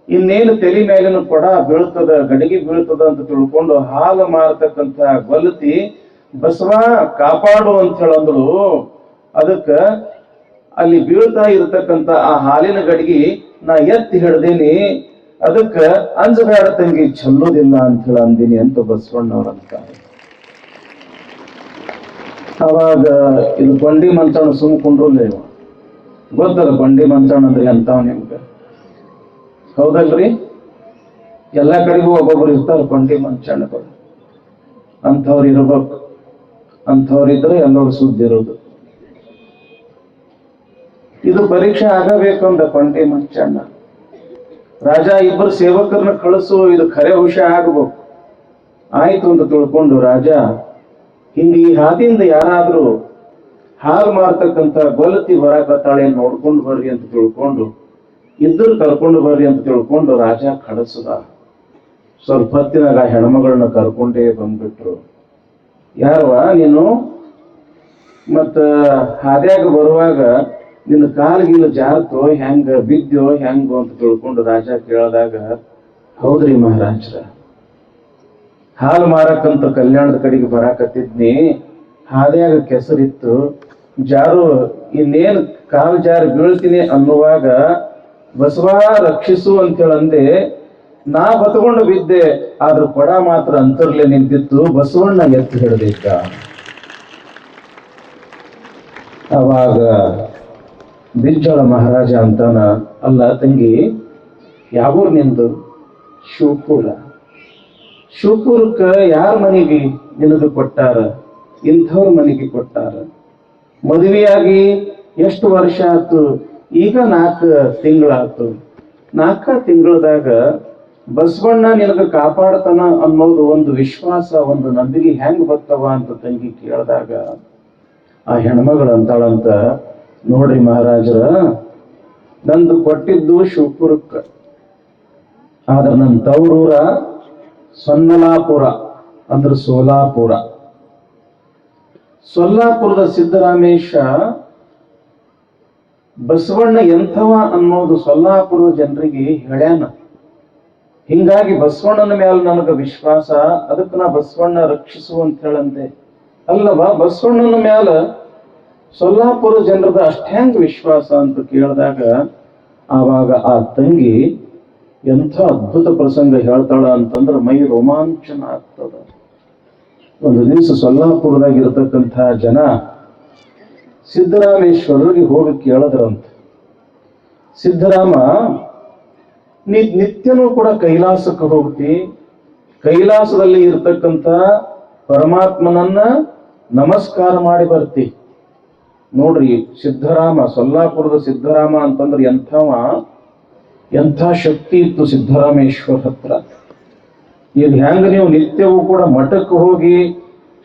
ಇನ್ನೇನು ತಲೆ ಮೇಲಿನ ಕೊಡ ಬೀಳ್ತದ, ಗಡಿಗೆ ಬೀಳ್ತದ ಅಂತ ತಿಳ್ಕೊಂಡು ಹಾಲು ಮಾರತಕ್ಕಂಥ ಗೊಲ್ಲತಿ ಬಸವ ಕಾಪಾಡು ಅಂತ ಹೇಳಂದಳು. ಅದಕ್ಕ ಅಲ್ಲಿ ಬೀಳ್ತಾ ಇರತಕ್ಕಂಥ ಆ ಹಾಲಿನ ಗಡಿಗೆ ನಾ ಎತ್ತಿ ಹಿಡ್ದೀನಿ, ಅದಕ್ಕ ಅಂಜಬೇಡ ತಂಗಿ, ಚೆಲ್ಲೋದಿಲ್ಲ ಅಂತ ಹೇಳಿ ಅಂದಿನಿ ಅಂತ ಬಸವಣ್ಣವ್ರಂತಾರೆ. ಅವಾಗ ಇದು ಕೊಂಡಿ ಮಂಚಣ್ಣ ಸುಮ್ಕೊಂಡ್ರಲ್ಲ, ಇವ ಗೊತ್ತಲ್ಲ ಕೊಂಡಿ ಮಂಚಣ್ಣ ಅಂದ್ರೆ ಎಂತಾವ ನಿಮ್ಗ, ಹೌದಲ್ರಿ? ಎಲ್ಲಾ ಕಡೆಗೂ ಒಬ್ಬೊಬ್ರು ಇರ್ತಾರೆ ಕೊಂಡಿ ಮಂಚಣ್ಣಗಳು. ಅಂಥವ್ರು ಇರ್ಬೇಕು, ಅಂಥವ್ರಿದ್ರೆ ಎಲ್ಲರೂ ಸುದ್ದಿ ಇರೋದು. ಇದು ಪರೀಕ್ಷೆ ಆಗಬೇಕಂದ ಕೊಂಡಿ ಮಂಚಣ್ಣ. ರಾಜ ಇಬ್ಬರು ಸೇವಕರನ್ನ ಕಳಿಸು, ಇದು ಖರೆ ವಿಷಯ ಆಗ್ಬೇಕು. ಆಯ್ತು ಅಂತ ತಿಳ್ಕೊಂಡು ರಾಜ ಹಿಂಗ ಈ ಹಾದಿಯಿಂದ ಯಾರಾದ್ರೂ ಹಾಲು ಮಾರ್ತಕ್ಕಂಥ ಗೊಲತಿ ಬರಾಕತ್ತಾಳೆ ನೋಡ್ಕೊಂಡು ಬರ್ರಿ ಅಂತ ತಿಳ್ಕೊಂಡು ಇದ್ರು ಕರ್ಕೊಂಡು ಬರ್ರಿ ಅಂತ ತಿಳ್ಕೊಂಡು ರಾಜ ಕಳಿಸದ. ಸ್ವಲ್ಪ ಹೊತ್ತಿನಾಗ ಆ ಹೆಣ್ಮಗಳನ್ನ ಕರ್ಕೊಂಡೇ ಬಂದ್ಬಿಟ್ರು. ಯಾರವ ನೀನು? ಮತ್ತ ಹಾದ್ಯಾಗ ಬರುವಾಗ ನಿನ್ನ ಕಾಲ್ಗಿಲ್ಲ ಜಾರತೋ ಹೆಂಗ ಬಿದ್ದೋ ಹೆಂಗೋ ಅಂತ ತಿಳ್ಕೊಂಡು ರಾಜ ಕೇಳಿದಾಗ, ಹೌದ್ರಿ ಮಹಾರಾಜ್ರ, ಹಾಲು ಮಾರಕ್ಕಂತ ಕಲ್ಯಾಣದ ಕಡೆಗೆ ಬರಾಕತ್ತಿದ್ನಿ, ಹಾದ್ಯಾಗ ಕೆಸರಿತ್ತು, ಜಾರು ಇನ್ನೇನು ಕಾಲು ಜಾರಿ ಬೀಳ್ತೀನಿ ಅನ್ನುವಾಗ ಬಸವ ರಕ್ಷಿಸು ಅಂತೇಳಂದೆ. ನಾ ಬತ್ಕೊಂಡು ಬಿದ್ದೆ, ಆದ್ರ ಕೊಡ ಮಾತ್ರ ಅಂತರ್ಲೆ ನಿಂತಿತ್ತು, ಬಸವಣ್ಣ ಎತ್ತು ಹಿಡ್ದಿದ್ದ. ಅವಾಗ ಬಿಜ್ಜಳ ಮಹಾರಾಜ ಅಂತಾನ, ಅಲ್ಲ ತಂಗಿ, ಯಾವೂರ್ ನಿಂದು? ಶಿವಪುರ. ಶಿವಪುರಕ್ಕ ಯಾರ ಮನೆಗೆ ನಿನಗೆ ಕೊಟ್ಟಾರ? ಇಂಥವ್ರ ಮನೆಗೆ ಕೊಟ್ಟಾರ. ಮದುವೆಯಾಗಿ ಎಷ್ಟು ವರ್ಷ ಆಯ್ತು? ಈಗ 4 ತಿಂಗಳಾಯ್ತು. 4 ತಿಂಗಳದಾಗ ಬಸವಣ್ಣ ನಿನಗ ಕಾಪಾಡ್ತಾನ ಅನ್ನೋದು ಒಂದು ವಿಶ್ವಾಸ, ಒಂದು ನಂಬಿಕೆ ಹೆಂಗ್ ಬರ್ತವ ಅಂತ ತಂಗಿ ಕೇಳಿದಾಗ ಆ ಹೆಣ್ಮಗಳು ಅಂತಾಳಂತ, ನೋಡ್ರಿ ಮಹಾರಾಜರ, ನಂದು ಕೊಟ್ಟಿದ್ದು ಶಿವಪುರಕ್ಕ, ಆದ್ರೆ ನನ್ನ ತವರೂರ ಸೊನ್ನಲಾಪುರ ಅಂದ್ರೆ ಸೋಲಾಪುರ. ಸೊಲ್ಲಾಪುರದ ಸಿದ್ದರಾಮೇಶ ಬಸವಣ್ಣ ಎಂಥವ ಅನ್ನೋದು ಸೊಲ್ಲಾಪುರದ ಜನರಿಗೆ ಹೇಳ್ಯಾನ. ಹಿಂಗಾಗಿ ಬಸವಣ್ಣನ ಮೇಲೆ ನನಗೆ ವಿಶ್ವಾಸ, ಅದಕ್ಕೆ ನಾ ಬಸವಣ್ಣ ರಕ್ಷಿಸು ಅಂತ ಹೇಳಂತೆ. ಅಲ್ಲವ, ಬಸವಣ್ಣನ ಮ್ಯಾಲ ಸೊಲ್ಲಾಪುರ ಜನರದ ಅಷ್ಟೆಂಗ್ ವಿಶ್ವಾಸ ಅಂತ ಕೇಳಿದಾಗ ಆವಾಗ ಆ ತಂಗಿ ಎಂಥ ಅದ್ಭುತ ಪ್ರಸಂಗ ಹೇಳ್ತಾಳ ಅಂತಂದ್ರೆ ಮೈ ರೋಮಾಂಚನ ಆಗ್ತದ. ಒಂದು ದಿವಸ ಸೊಲ್ಲಾಪುರದಾಗ ಇರತಕ್ಕಂಥ ಜನ ಸಿದ್ದರಾಮೇಶ್ವರರಿಗೆ ಹೋಗಿ ಕೇಳಿದ್ರಂತ, ಸಿದ್ದರಾಮ, ನೀ ನಿತ್ಯನೂ ಕೂಡ ಕೈಲಾಸಕ್ಕೆ ಹೋಗ್ತಿ, ಕೈಲಾಸದಲ್ಲಿ ಇರ್ತಕ್ಕಂಥ ಪರಮಾತ್ಮನನ್ನ ನಮಸ್ಕಾರ ಮಾಡಿ ಬರ್ತಿ. ನೋಡ್ರಿ ಸಿದ್ದರಾಮ, ಸೊಲ್ಲಾಪುರದ ಸಿದ್ದರಾಮ ಅಂತಂದ್ರೆ ಎಂಥ ಶಕ್ತಿ ಇತ್ತು ಸಿದ್ದರಾಮೇಶ್ವರ ಹತ್ರ. ಈಗ ಹೆಂಗ ನೀವು ನಿತ್ಯವೂ ಕೂಡ ಮಠಕ್ಕೆ ಹೋಗಿ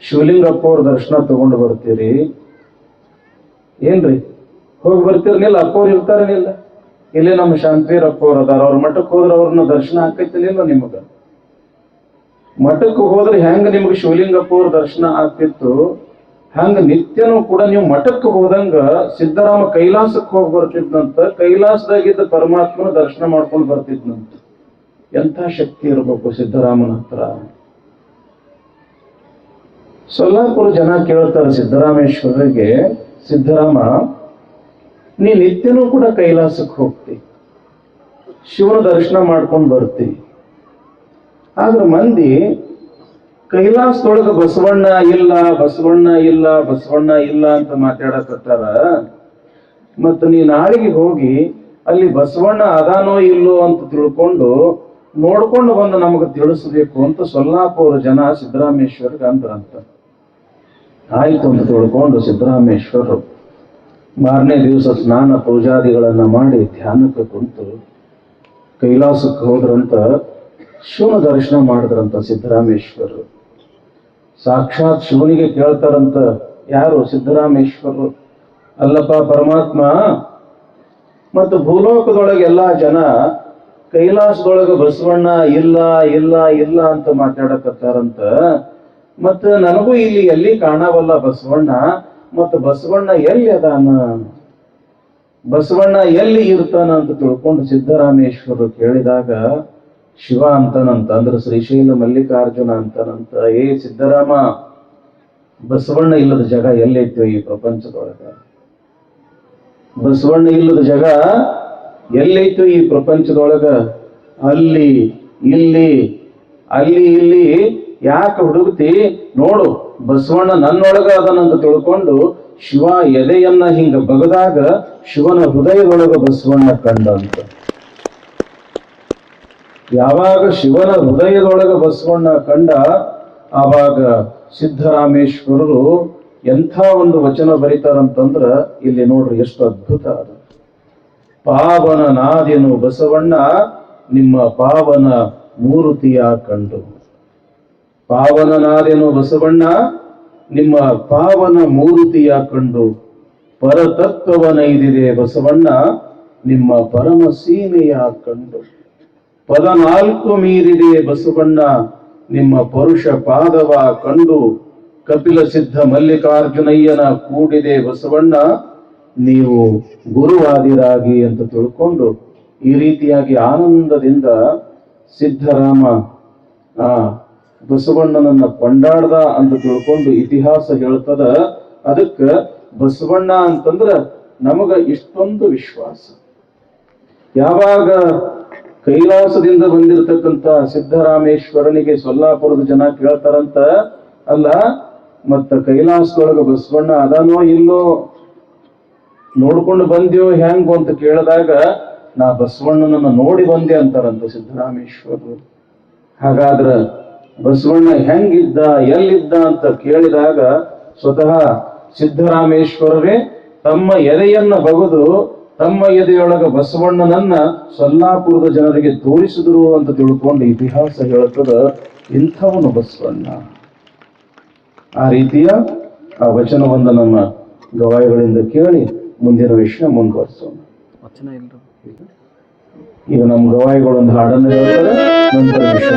ಶಿವಲಿಂಗಪ್ಪ ಅವ್ರ ದರ್ಶನ ತಗೊಂಡು ಬರ್ತೀರಿ, ಏನ್ರಿ ಹೋಗಿ ಬರ್ತೀರನಿಲ್ಲ? ಅಪ್ಪವ್ರು ಇರ್ತಾರನಿಲ್ಲ? ಇಲ್ಲೇ ನಮ್ಮ ಶಾಂತಿವೀರಪ್ಪ ಅವ್ರು ಅದಾರ, ಅವ್ರ ಮಠಕ್ಕೆ ಹೋದ್ರೆ ಅವ್ರನ್ನ ದರ್ಶನ ಆಕೈತಿನಿಲ್ಲ ನಿಮಗ? ಮಠಕ್ಕೆ ಹೋದ್ರೆ ಹೆಂಗ ನಿಮ್ಗೆ ಶಿವಲಿಂಗಪ್ಪ ಅವ್ರ ದರ್ಶನ ಆಗ್ತಿತ್ತು, ಹಂಗ ನಿತ್ಯನೂ ಕೂಡ ನೀವು ಮಠಕ್ಕೆ ಹೋದಂಗ ಸಿದ್ದರಾಮ ಕೈಲಾಸಕ್ಕೆ ಹೋಗಿ ಬರ್ತಿದ್ನಂತ, ಕೈಲಾಸದಾಗಿದ್ದ ಪರಮಾತ್ಮನ ದರ್ಶನ ಮಾಡ್ಕೊಂಡು ಬರ್ತಿದ್ನಂತ. ಎಂಥ ಶಕ್ತಿ ಇರಬೇಕು ಸಿದ್ದರಾಮನ ಹತ್ರ. ಸೊಲ್ಲಾಪುರ ಜನ ಕೇಳ್ತಾರೆ ಸಿದ್ದರಾಮೇಶ್ವರಿಗೆ, ಸಿದ್ದರಾಮ, ನೀ ನಿತ್ಯನೂ ಕೂಡ ಕೈಲಾಸಕ್ಕೆ ಹೋಗ್ತಿ, ಶಿವನ ದರ್ಶನ ಮಾಡ್ಕೊಂಡು ಬರ್ತಿ, ಆದ್ರೆ ಮಂದಿ ಕೈಲಾಸದೊಳಗ ಬಸವಣ್ಣ ಇಲ್ಲ, ಬಸವಣ್ಣ ಇಲ್ಲ, ಬಸವಣ್ಣ ಇಲ್ಲ ಅಂತ ಮಾತಾಡಕತ್ತಾರ. ಮತ್ತ ನೀ ನಾಳೆಗೆ ಹೋಗಿ ಅಲ್ಲಿ ಬಸವಣ್ಣ ಅದಾನೋ ಇಲ್ಲೋ ಅಂತ ತಿಳ್ಕೊಂಡು ನೋಡ್ಕೊಂಡು ಬಂದು ನಮಗೆ ತಿಳಿಸ್ಬೇಕು ಅಂತ ಸೊಲ್ಲಾಪುರ ಜನ ಸಿದ್ದರಾಮೇಶ್ವರ್ಗೆ ಅಂದ್ರಂತ. ಆಯ್ತು ಅಂತ ತಿಳ್ಕೊಂಡು ಸಿದ್ದರಾಮೇಶ್ವರರು ಮಾರನೇ ದಿವಸ ಸ್ನಾನ ಪೂಜಾದಿಗಳನ್ನ ಮಾಡಿ ಧ್ಯಾನಕ್ಕೆ ಕುಂತು ಕೈಲಾಸಕ್ಕೆ ಹೋದ್ರಂತ. ಶಿವನ ದರ್ಶನ ಮಾಡಿದ್ರಂತ ಸಿದ್ದರಾಮೇಶ್ವರರು. ಸಾಕ್ಷಾತ್ ಶಿವನಿಗೆ ಕೇಳ್ತಾರಂತ, ಯಾರು? ಸಿದ್ದರಾಮೇಶ್ವರರು. ಅಲ್ಲಪ್ಪ ಪರಮಾತ್ಮ, ಮತ್ತು ಭೂಲೋಕದೊಳಗೆ ಎಲ್ಲಾ ಜನ ಕೈಲಾಸದೊಳಗೆ ಬಸವಣ್ಣ ಇಲ್ಲ ಇಲ್ಲ ಇಲ್ಲ ಅಂತ ಮಾತಾಡಕತ್ತಾರಂತ, ಮತ್ತ ನನಗೂ ಇಲ್ಲಿ ಎಲ್ಲಿ ಕಾಣವಲ್ಲ ಬಸವಣ್ಣ, ಮತ್ತು ಬಸವಣ್ಣ ಎಲ್ಲಿ ಅದಾನ, ಬಸವಣ್ಣ ಎಲ್ಲಿ ಇರ್ತಾನ ಅಂತ ತಿಳ್ಕೊಂಡು ಸಿದ್ದರಾಮೇಶ್ವರರು ಕೇಳಿದಾಗ ಶಿವ ಅಂತಾನಂತ, ಅಂದ್ರೆ ಶ್ರೀಶೈಲ ಮಲ್ಲಿಕಾರ್ಜುನ ಅಂತಾನಂತ, ಏ ಸಿದ್ದರಾಮ, ಬಸವಣ್ಣ ಇಲ್ಲದ ಜಾಗ ಎಲ್ಲೈತೋ ಈ ಪ್ರಪಂಚದೊಳಗ? ಬಸವಣ್ಣ ಇಲ್ಲದ ಜಾಗ ಎಲ್ಲೈತೋ ಈ ಪ್ರಪಂಚದೊಳಗ? ಅಲ್ಲಿ ಇಲ್ಲಿ ಅಲ್ಲಿ ಇಲ್ಲಿ ಯಾಕೆ ಹುಡುಕ್ತಿ? ನೋಡು ಬಸವಣ್ಣ ನನ್ನೊಳಗ ಅದನ್ನಂತ ತಿಳ್ಕೊಂಡು ಶಿವ ಎದೆಯನ್ನ ಹಿಂಗ ಬಗದಾಗ ಶಿವನ ಹೃದಯದೊಳಗ ಬಸವಣ್ಣ ಕಂಡಂತ. ಯಾವಾಗ ಶಿವನ ಹೃದಯದೊಳಗ ಬಸವಣ್ಣ ಕಂಡ, ಆವಾಗ ಸಿದ್ದರಾಮೇಶ್ವರರು ಎಂಥ ಒಂದು ವಚನ ಬರೀತಾರಂತಂದ್ರ ಇಲ್ಲಿ ನೋಡ್ರಿ ಎಷ್ಟು ಅದ್ಭುತ ಅದ. ಪಾವನ ನಾದೆನು ಬಸವಣ್ಣ ನಿಮ್ಮ ಪಾವನ ಮೂರುತಿಯ ಕಂಡು. ಪಾವನ ನಾದೆನು ಬಸವಣ್ಣ ನಿಮ್ಮ ಪಾವನ ಮೂರುತಿಯ ಕಂಡು ಪರತತ್ವವನೈದಿದೆ ಬಸವಣ್ಣ ನಿಮ್ಮ ಪರಮ ಸೀಮೆಯ ಕಂಡು. ಪದ 4 ಮೀರಿದೆ ಬಸವಣ್ಣ ನಿಮ್ಮ ಪರುಷ ಪಾದವ ಕಂಡು. ಕಪಿಲ ಸಿದ್ಧ ಮಲ್ಲಿಕಾರ್ಜುನಯ್ಯನ ಕೂಡಿದೆ ಬಸವಣ್ಣ ನೀವು ಗುರುವಾದಿರಾಗಿ ಅಂತ ತಿಳ್ಕೊಂಡು ಈ ರೀತಿಯಾಗಿ ಆನಂದದಿಂದ ಸಿದ್ಧರಾಮ ಆ ಬಸವಣ್ಣನನ್ನ ಕೊಂಡಾಡ್ದ ಅಂತ ತಿಳ್ಕೊಂಡು ಇತಿಹಾಸ ಹೇಳ್ತದ. ಅದಕ್ಕೆ ಬಸವಣ್ಣ ಅಂತಂದ್ರ ನಮಗ ಇಷ್ಟೊಂದು ವಿಶ್ವಾಸ. ಯಾವಾಗ ಕೈಲಾಸದಿಂದ ಬಂದಿರತಕ್ಕಂತ ಸಿದ್ದರಾಮೇಶ್ವರನಿಗೆ ಸೊಲ್ಲಾಪುರದ ಜನ ಕೇಳ್ತಾರಂತ, ಅಲ್ಲ ಮತ್ತ ಕೈಲಾಸದೊಳಗ ಬಸವಣ್ಣ ಅದಾನೋ ಇಲ್ಲೋ ನೋಡ್ಕೊಂಡು ಬಂದ್ಯೋ ಹೆಂಗು ಅಂತ ಕೇಳಿದಾಗ, ನಾ ಬಸವಣ್ಣನನ್ನ ನೋಡಿ ಬಂದೆ ಅಂತಾರಂತ ಸಿದ್ದರಾಮೇಶ್ವರರು. ಹಾಗಾದ್ರ ಬಸವಣ್ಣ ಹೆಂಗಿದ್ದ ಎಲ್ಲಿದ್ದ ಅಂತ ಕೇಳಿದಾಗ ಸ್ವತಃ ಸಿದ್ದರಾಮೇಶ್ವರರೇ ತಮ್ಮ ಎದೆಯನ್ನ ಬಗೆದು ತಮ್ಮ ಎದೆಯೊಳಗ ಬಸವಣ್ಣನನ್ನ ಸೊಲ್ಲಾಪುರದ ಜನರಿಗೆ ತೋರಿಸಿದ್ರು ಅಂತ ತಿಳ್ಕೊಂಡು ಇತಿಹಾಸ ಹೇಳ್ತದ. ಇಂಥವನು ಬಸವಣ್ಣ. ಆ ರೀತಿಯ ಆ ವಚನವನ್ನ ನಮ್ಮ ಗವಾಯಿಗಳಿಂದ ಕೇಳಿ ಮುಂದಿನ ವಿಷಯ ಮುಂದುವರಿಸೋಣ. ಈಗ ನಮ್ಮ ಗವಾಯಿಗಳೊಂದು ಹಾಡನ್ನು ಹೇಳ್ತಾರೆ, ನಂತರ ವಿಷಯ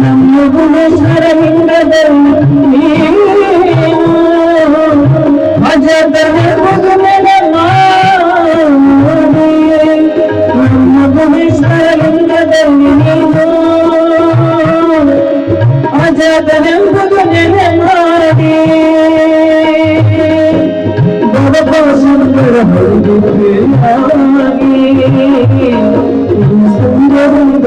ನಮ್ಮ ಗುಣೇಶ್ವರ ಲಿಂಗದಲ್ಲಿ ಅಜದರೆ ಮಗುವಿನ ಮಾಡಿ ನಮ್ಮ ಗುಣೇಶ್ವರ ಲಿಂಗದಲ್ಲಿ ನೀನು ಅಜದರೆ ಮಗುವಿನ ಮಾಡಿ ಬಡಪ ಸುಂದರ ಸುಂದರದ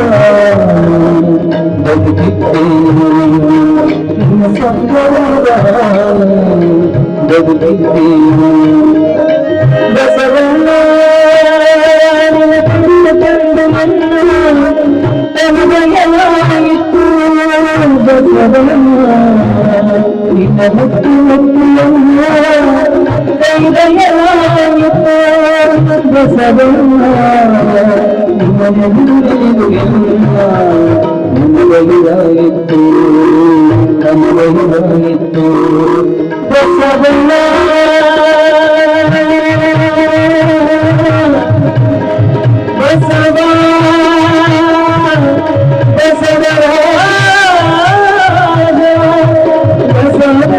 ಬಸವಣ್ಣ ತನಗೆಲ್ಲಾಯಿತು ಬಸವಣ್ಣ ನಿನ್ನ ಮುಟ್ಟು ಮುಟ್ಟಿಯನ್ನ ಕೈದೆಯಲಾಯಿತು ಬಸವಣ್ಣ ನಿನ್ನ ಮುಟ್ಟು ಎಲ್ಲ ನಮಗೆಲ್ಲಾಯಿತು ನಮಗೆಲ್ಲಾಯಿತು ಬಸವಣ್ಣ ಬಸವ ಬಸವರಾಜ ಬಸವೇಶ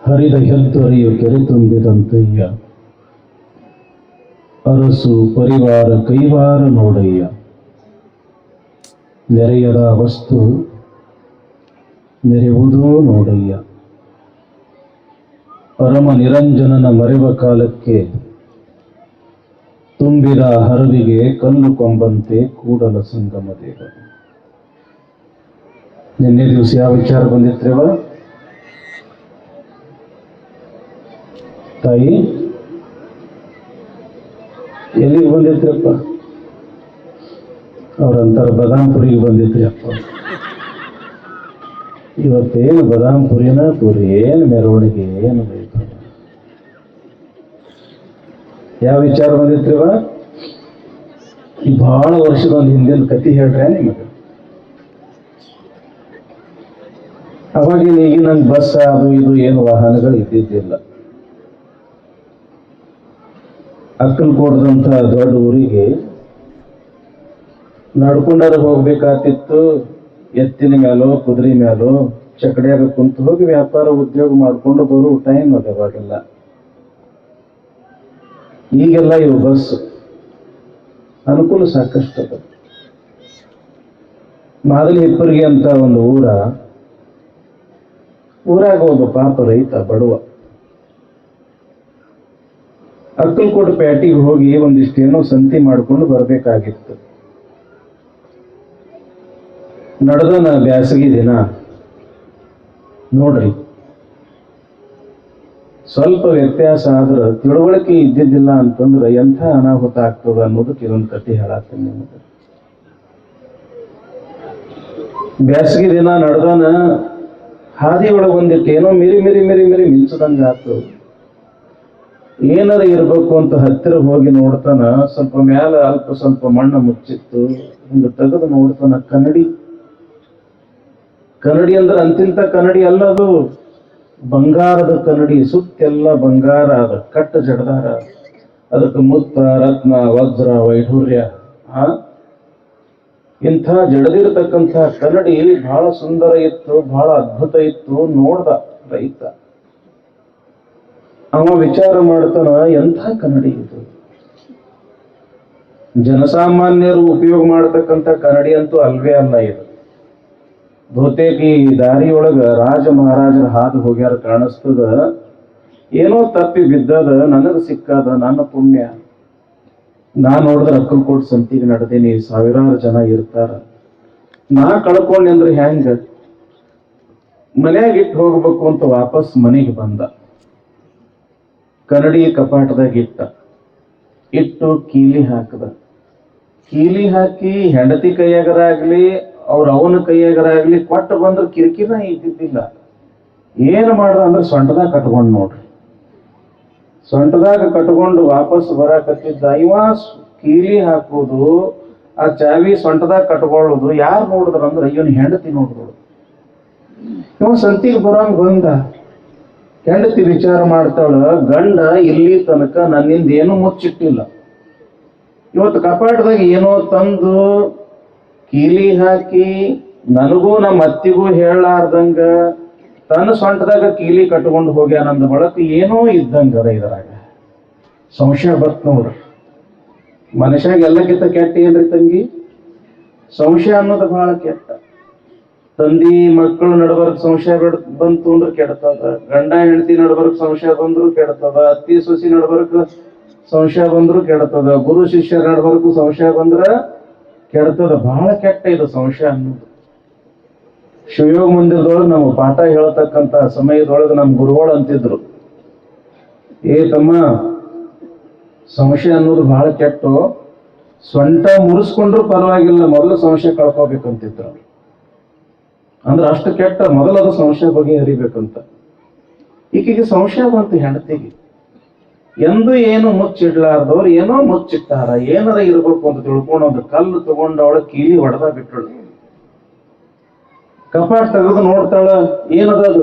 ಹರಿದ ಹೆತ್ತೊರೆಯು ಕೆರೆ ತುಂಬಿದಂತಯ್ಯ ಅರಸು ಪರಿವಾರ ಕೈವಾರ ನೋಡಯ್ಯ ನೆರೆಯದ ವಸ್ತು ನೆರೆಯುವುದೋ ನೋಡಯ್ಯ ಪರಮ ನಿರಂಜನನ ಮರೆವ ಕಾಲಕ್ಕೆ ತುಂಬಿದ ಹರವಿಗೆ ಕಲ್ಲು ಕೊಂಬಂತೆ ಕೂಡಲ ಸಂಗಮ ದೇವ. ನಿನ್ನೆ ದಿವಸ ಯಾವ ವಿಚಾರ ಬಂದಿತ್ರೇವ ತಾಯಿ? ಎಲ್ಲಿಗೆ ಬಂದಿದ್ರಪ್ಪ? ಅವ್ರಂತಾರ ಬದಾಂಪುರಿಗೆ ಬಂದಿದ್ರಿ ಅಪ್ಪ. ಇವತ್ತೇನು ಬದಾಂಪುರಿನ ಪುರಿ, ಏನು ಮೆರವಣಿಗೆ, ಏನು ಬೇಕು? ಯಾವ ವಿಚಾರ ಬಂದಿತ್ರಿವ? ಈ ಬಹಳ ವರ್ಷದೊಂದು ಹಿಂದಿನ ಕಥೆ ಹೇಳ್ರೆ ನಿಮಗೆ. ಅವಾಗಿನ ಈಗಿನ ಬಸ್ ಅದು ಇದು ಏನು ವಾಹನಗಳು ಇದ್ದಿದ್ದಿಲ್ಲ. ಅಕ್ಕಲ್ಕೋಟದಂಥ ದೊಡ್ಡ ಊರಿಗೆ ನಡ್ಕೊಂಡಾರ ಹೋಗ್ಬೇಕಾತಿತ್ತು. ಎತ್ತಿನ ಮೇಲೋ ಕುದುರೆ ಮೇಲೋ ಚಕಡಿಯಾಗ ಕುಂತು ಹೋಗಿ ವ್ಯಾಪಾರ ಉದ್ಯೋಗ ಮಾಡ್ಕೊಂಡು ಬರೋ ಟೈಮ್ ಅದ ಅವಾಗೆಲ್ಲ. ಈಗೆಲ್ಲ ಇವು ಬಸ್ ಅನುಕೂಲ ಸಾಕಷ್ಟು ಅದ. ಮಾದಲಿ ಹಿಪ್ಪರಿಗೆ ಅಂತ ಒಂದು ಊರಾಗ ಒಬ್ಬ ಪಾಪ ರೈತ ಬಡವ ಅಕ್ಕಲ್ಕೋಟೆ ಪೇಟೆಗೆ ಹೋಗಿ ಒಂದಿಷ್ಟೇನೋ ಸಂತಿ ಮಾಡ್ಕೊಂಡು ಬರ್ಬೇಕಾಗಿತ್ತು. ನಡೆದನ ಬ್ಯಾಸಗಿ ದಿನ ನೋಡ್ರಿ, ಸ್ವಲ್ಪ ವ್ಯತ್ಯಾಸ ಆದ್ರೆ ತಿಳುವಳಿಕೆ ಇದ್ದಿದ್ದಿಲ್ಲ ಅಂತಂದ್ರೆ ಎಂಥ ಅನಾಹುತ ಆಗ್ತದ ಅನ್ನೋದಕ್ಕೆ ಇದೊಂದು ಕಥೆ ಹೇಳತ್ತೀನಿ ನಿಮಗೆ. ಬ್ಯಾಸಗಿ ದಿನ ನಡೆದನ ಹಾದಿ ಒಳಗೆ ಒಂದಿಟ್ಟು ಏನೋ ಮಿರಿ ಮಿರಿ ಮಿರಿ ಮಿರಿ ಮಿಂಚದಂಗ ಆಗ್ತದ. ಏನಾರ ಇರ್ಬೇಕು ಅಂತ ಹತ್ತಿರ ಹೋಗಿ ನೋಡ್ತಾನ, ಸ್ವಲ್ಪ ಮ್ಯಾಲ ಅಲ್ಪ ಸ್ವಲ್ಪ ಮಣ್ಣು ಮುಚ್ಚಿತ್ತು. ಹಿಂಗ ತೆಗೆದು ನೋಡ್ತಾನ, ಕನ್ನಡಿ ಅಂದ್ರೆ ಅಂತಿಂತ ಕನ್ನಡಿ ಅಲ್ಲ, ಅದು ಬಂಗಾರದ ಕನ್ನಡಿ. ಸುತ್ತೆಲ್ಲ ಬಂಗಾರ, ಅದ ಕಟ್ಟ ಜಡದಾರ, ಅದಕ್ಕೆ ಮುತ್ತ ರತ್ನ ವಜ್ರ ವೈಢೂರ್ಯ. ಇಂಥ ಜಡದಿರ್ತಕ್ಕಂಥ ಕನ್ನಡಿ ಬಹಳ ಸುಂದರ ಇತ್ತು, ಬಹಳ ಅದ್ಭುತ ಇತ್ತು. ನೋಡ್ದ ರೈತ, ಅವ ವಿಚಾರ ಮಾಡ್ತಾನ, ಎಂಥ ಕನ್ನಡಿ ಇದು, ಜನಸಾಮಾನ್ಯರು ಉಪಯೋಗ ಮಾಡತಕ್ಕಂಥ ಕನ್ನಡಿ ಅಂತೂ ಅಲ್ವೇ ಅಲ್ಲ ಇದು. ಬಹುತೇಕ ಈ ದಾರಿಯೊಳಗ ರಾಜ ಮಹಾರಾಜರ ಹಾದು ಹೋಗ್ಯಾರ ಕಾಣಿಸ್ತದ. ಏನೋ ತಪ್ಪಿ ಬಿದ್ದದ, ನನಗೆ ಸಿಕ್ಕದ, ನನ್ನ ಪುಣ್ಯ. ನಾ ನೋಡಿದ್ರೆ ಅಕ್ಕಲ್ಕೋಟ್ ಸಂತಿಗೆ ನಡೆದೀನಿ, ಸಾವಿರಾರು ಜನ ಇರ್ತಾರ. ನಾ ಕಳ್ಕೊಂಡೆ ಅಂದ್ರೆ ಹೆಂಗ? ಮನ್ಯಾಗ ಇಟ್ಟು ಹೋಗ್ಬೇಕು ಅಂತ ವಾಪಸ್ ಮನೆಗೆ ಬಂದ. ಕನ್ನಡಿ ಕಪಾಟದಾಗ ಇಟ್ಟು ಕೀಲಿ ಹಾಕದ. ಕೀಲಿ ಹಾಕಿ ಹೆಂಡತಿ ಕೈಯಾಗರಾಗ್ಲಿ ಅವನ ಕೈಯಾಗರಾಗ್ಲಿ ಕೊಟ್ಟು ಬಂದ್ರೆ ಕಿರಿಕಿರ ಇದ್ದಿದ್ದಿಲ್ಲ. ಏನು ಮಾಡ್ದ ಅಂದ್ರೆ ಸೊಂಟದಾಗ ಕಟ್ಕೊಂಡು ನೋಡ್ರಿ. ಸೊಂಟದಾಗ ಕಟ್ಕೊಂಡು ವಾಪಸ್ ಬರಾಕತ್ತಿದ್ದ ಇವ ಕೀಲಿ ಹಾಕೋದು, ಆ ಚಾವಿ ಸೊಂಟದಾಗ ಕಟ್ಕೊಳ್ಳೋದು ಯಾರು ನೋಡಿದ್ರ ಅಂದ್ರೆ ಇವನ್ ಹೆಂಡತಿ ನೋಡಿದ್ರು. ಇವ ಸಂತಿಗೆ ಬರಂಗ ಬಂದ. ಹೆಂಡತಿ ವಿಚಾರ ಮಾಡ್ತಾಳ, ಗಂಡ ಇಲ್ಲಿ ತನಕ ನನ್ನಿಂದ ಏನೂ ಮುಚ್ಚಿಟ್ಟಿಲ್ಲ, ಇವತ್ತು ಕಪಾಟದಾಗ ಏನೋ ತಂದು ಕೀಲಿ ಹಾಕಿ ನನಗೂ ನಮ್ಮ ಅತ್ತಿಗೂ ಹೇಳಲಾರ್ದಂಗ ತನ್ನ ಸೊಂಟದಾಗ ಕೀಲಿ ಕಟ್ಕೊಂಡು ಹೋಗ್ಯಾನಂದ ಬಳಕ ಏನೋ ಇದ್ದಂಗದ. ಇದರಾಗ ಸಂಶಯ ಬತ್ ನೋಡ್ರಿ. ಮನುಷ್ಯಾಗ ಎಲ್ಲಕ್ಕಿಂತ ಕೆಟ್ಟ ಏನ್ರಿ ತಂಗಿ? ಸಂಶಯ ಅನ್ನೋದು ಬಹಳ ಕೆಟ್ಟ. ತಂದಿ ಮಕ್ಕಳು ನಡಬರ್ಕ್ ಸಂಶಯ ಬಂತು ಅಂದ್ರೆ ಕೆಡ್ತದ, ಗಂಡ ಹೆಂಡತಿ ನಡಬರ್ಕ್ ಸಂಶಯ ಬಂದ್ರು ಕೆಡ್ತದ, ಅತ್ತಿ ಸೊಸಿ ನಡಬರ್ಕ್ ಸಂಶಯ ಬಂದ್ರು ಕೆಡ್ತದ, ಗುರು ಶಿಷ್ಯರ ನಡಬರ್ಕು ಸಂಶಯ ಬಂದ್ರ ಕೆಡ್ತದ. ಬಹಳ ಕೆಟ್ಟ ಇದು ಸಂಶಯ ಅನ್ನೋದು. ಶಿವಯೋಗ ಮಂದಿರದೊಳಗೆ ನಾವು ಪಾಠ ಹೇಳ್ತಕ್ಕಂಥ ಸಮಯದೊಳಗೆ ನಮ್ಮ ಗುರುಗಳು ಅಂತಿದ್ರು, ಏ ತಮ್ಮ, ಸಂಶಯ ಅನ್ನೋದು ಬಹಳ ಕೆಟ್ಟು, ಸೊಂಟ ಮುರಿಸ್ಕೊಂಡ್ರು ಪರವಾಗಿಲ್ಲ, ಮೊದಲು ಸಂಶಯ ಕಳ್ಕೋಬೇಕಂತಿದ್ರು. ಅಂದ್ರೆ ಅಷ್ಟು ಕೆಟ್ಟ, ಮೊದಲದು ಸಂಶಯ ಬಗ್ಗೆ ಹರಿಬೇಕಂತ. ಈಕೆಗೆ ಸಂಶಯ ಬಂತು ಹೆಂಡತಿಗೆ. ಎಂದು ಏನು ಮುಚ್ಚಿಡ್ಲಾರ್ದವ್ರು ಏನೋ ಮುಚ್ಚಿಟ್ಟಾರ, ಏನಾರ ಇರ್ಬೇಕು ಅಂತ ತಿಳ್ಕೊಂಡು ಒಂದು ಕಲ್ಲು ತಗೊಂಡು ಅವಳ ಕೀಲಿ ಹೊಡೆದ ಬಿಟ್ಟಳು. ಕಪಾಟ್ ತೆಗೆದು ನೋಡ್ತಾಳ, ಏನದ ಅದು?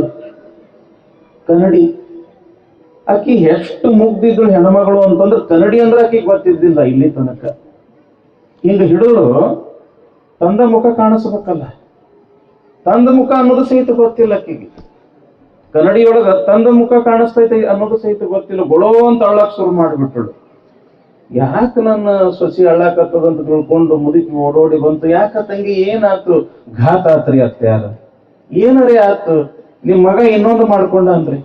ಕನ್ನಡಿ. ಆಕಿ ಎಷ್ಟು ಮುಗ್ದಿದ್ರು ಹೆಣ್ಮಗಳು ಅಂತಂದ್ರೆ ಕನ್ನಡಿ ಅಂದ್ರೆ ಆಕಿಗೆ ಗೊತ್ತಿದ್ದಿಲ್ಲ ಇಲ್ಲಿ ತನಕ. ಹಿಂಗ ಹಿಡಿದು ತಂದ ಮುಖ ಕಾಣಿಸ್ಬೇಕಲ್ಲ, ತಂದ ಮುಖ ಅನ್ನೋದು ಸಹಿತ ಗೊತ್ತಿಲ್ಲ ಆಕಿಗೆ. ಕನ್ನಡಿಯೊಳಗ ತಂದ ಮುಖ ಕಾಣಿಸ್ತೈತೆ ಅನ್ನೋದು ಸಹಿತ ಗೊತ್ತಿಲ್ಲ. ಗೊಳೋ ಅಂತ ಅಳ್ಳಾಕ್ ಶುರು ಮಾಡಿಬಿಟ್ಟಳು. ಯಾಕೆ ನನ್ನ ಸೊಸಿ ಅಳ್ಳಾಕತ್ತದಂತ ತಿಳ್ಕೊಂಡು ಮುದುಕಿ ಓಡೋಡಿ ಬಂತು. ಯಾಕ ತಂಗಿ ಏನಾಯ್ತು? ಘಾತ ಆತ್ರಿ ಅತ್ಯಾರ. ಏನರೇ ಆತು? ನಿಮ್ ಮಗ ಇನ್ನೊಂದು ಮಾಡ್ಕೊಂಡ ಅಂದ್ರಿ.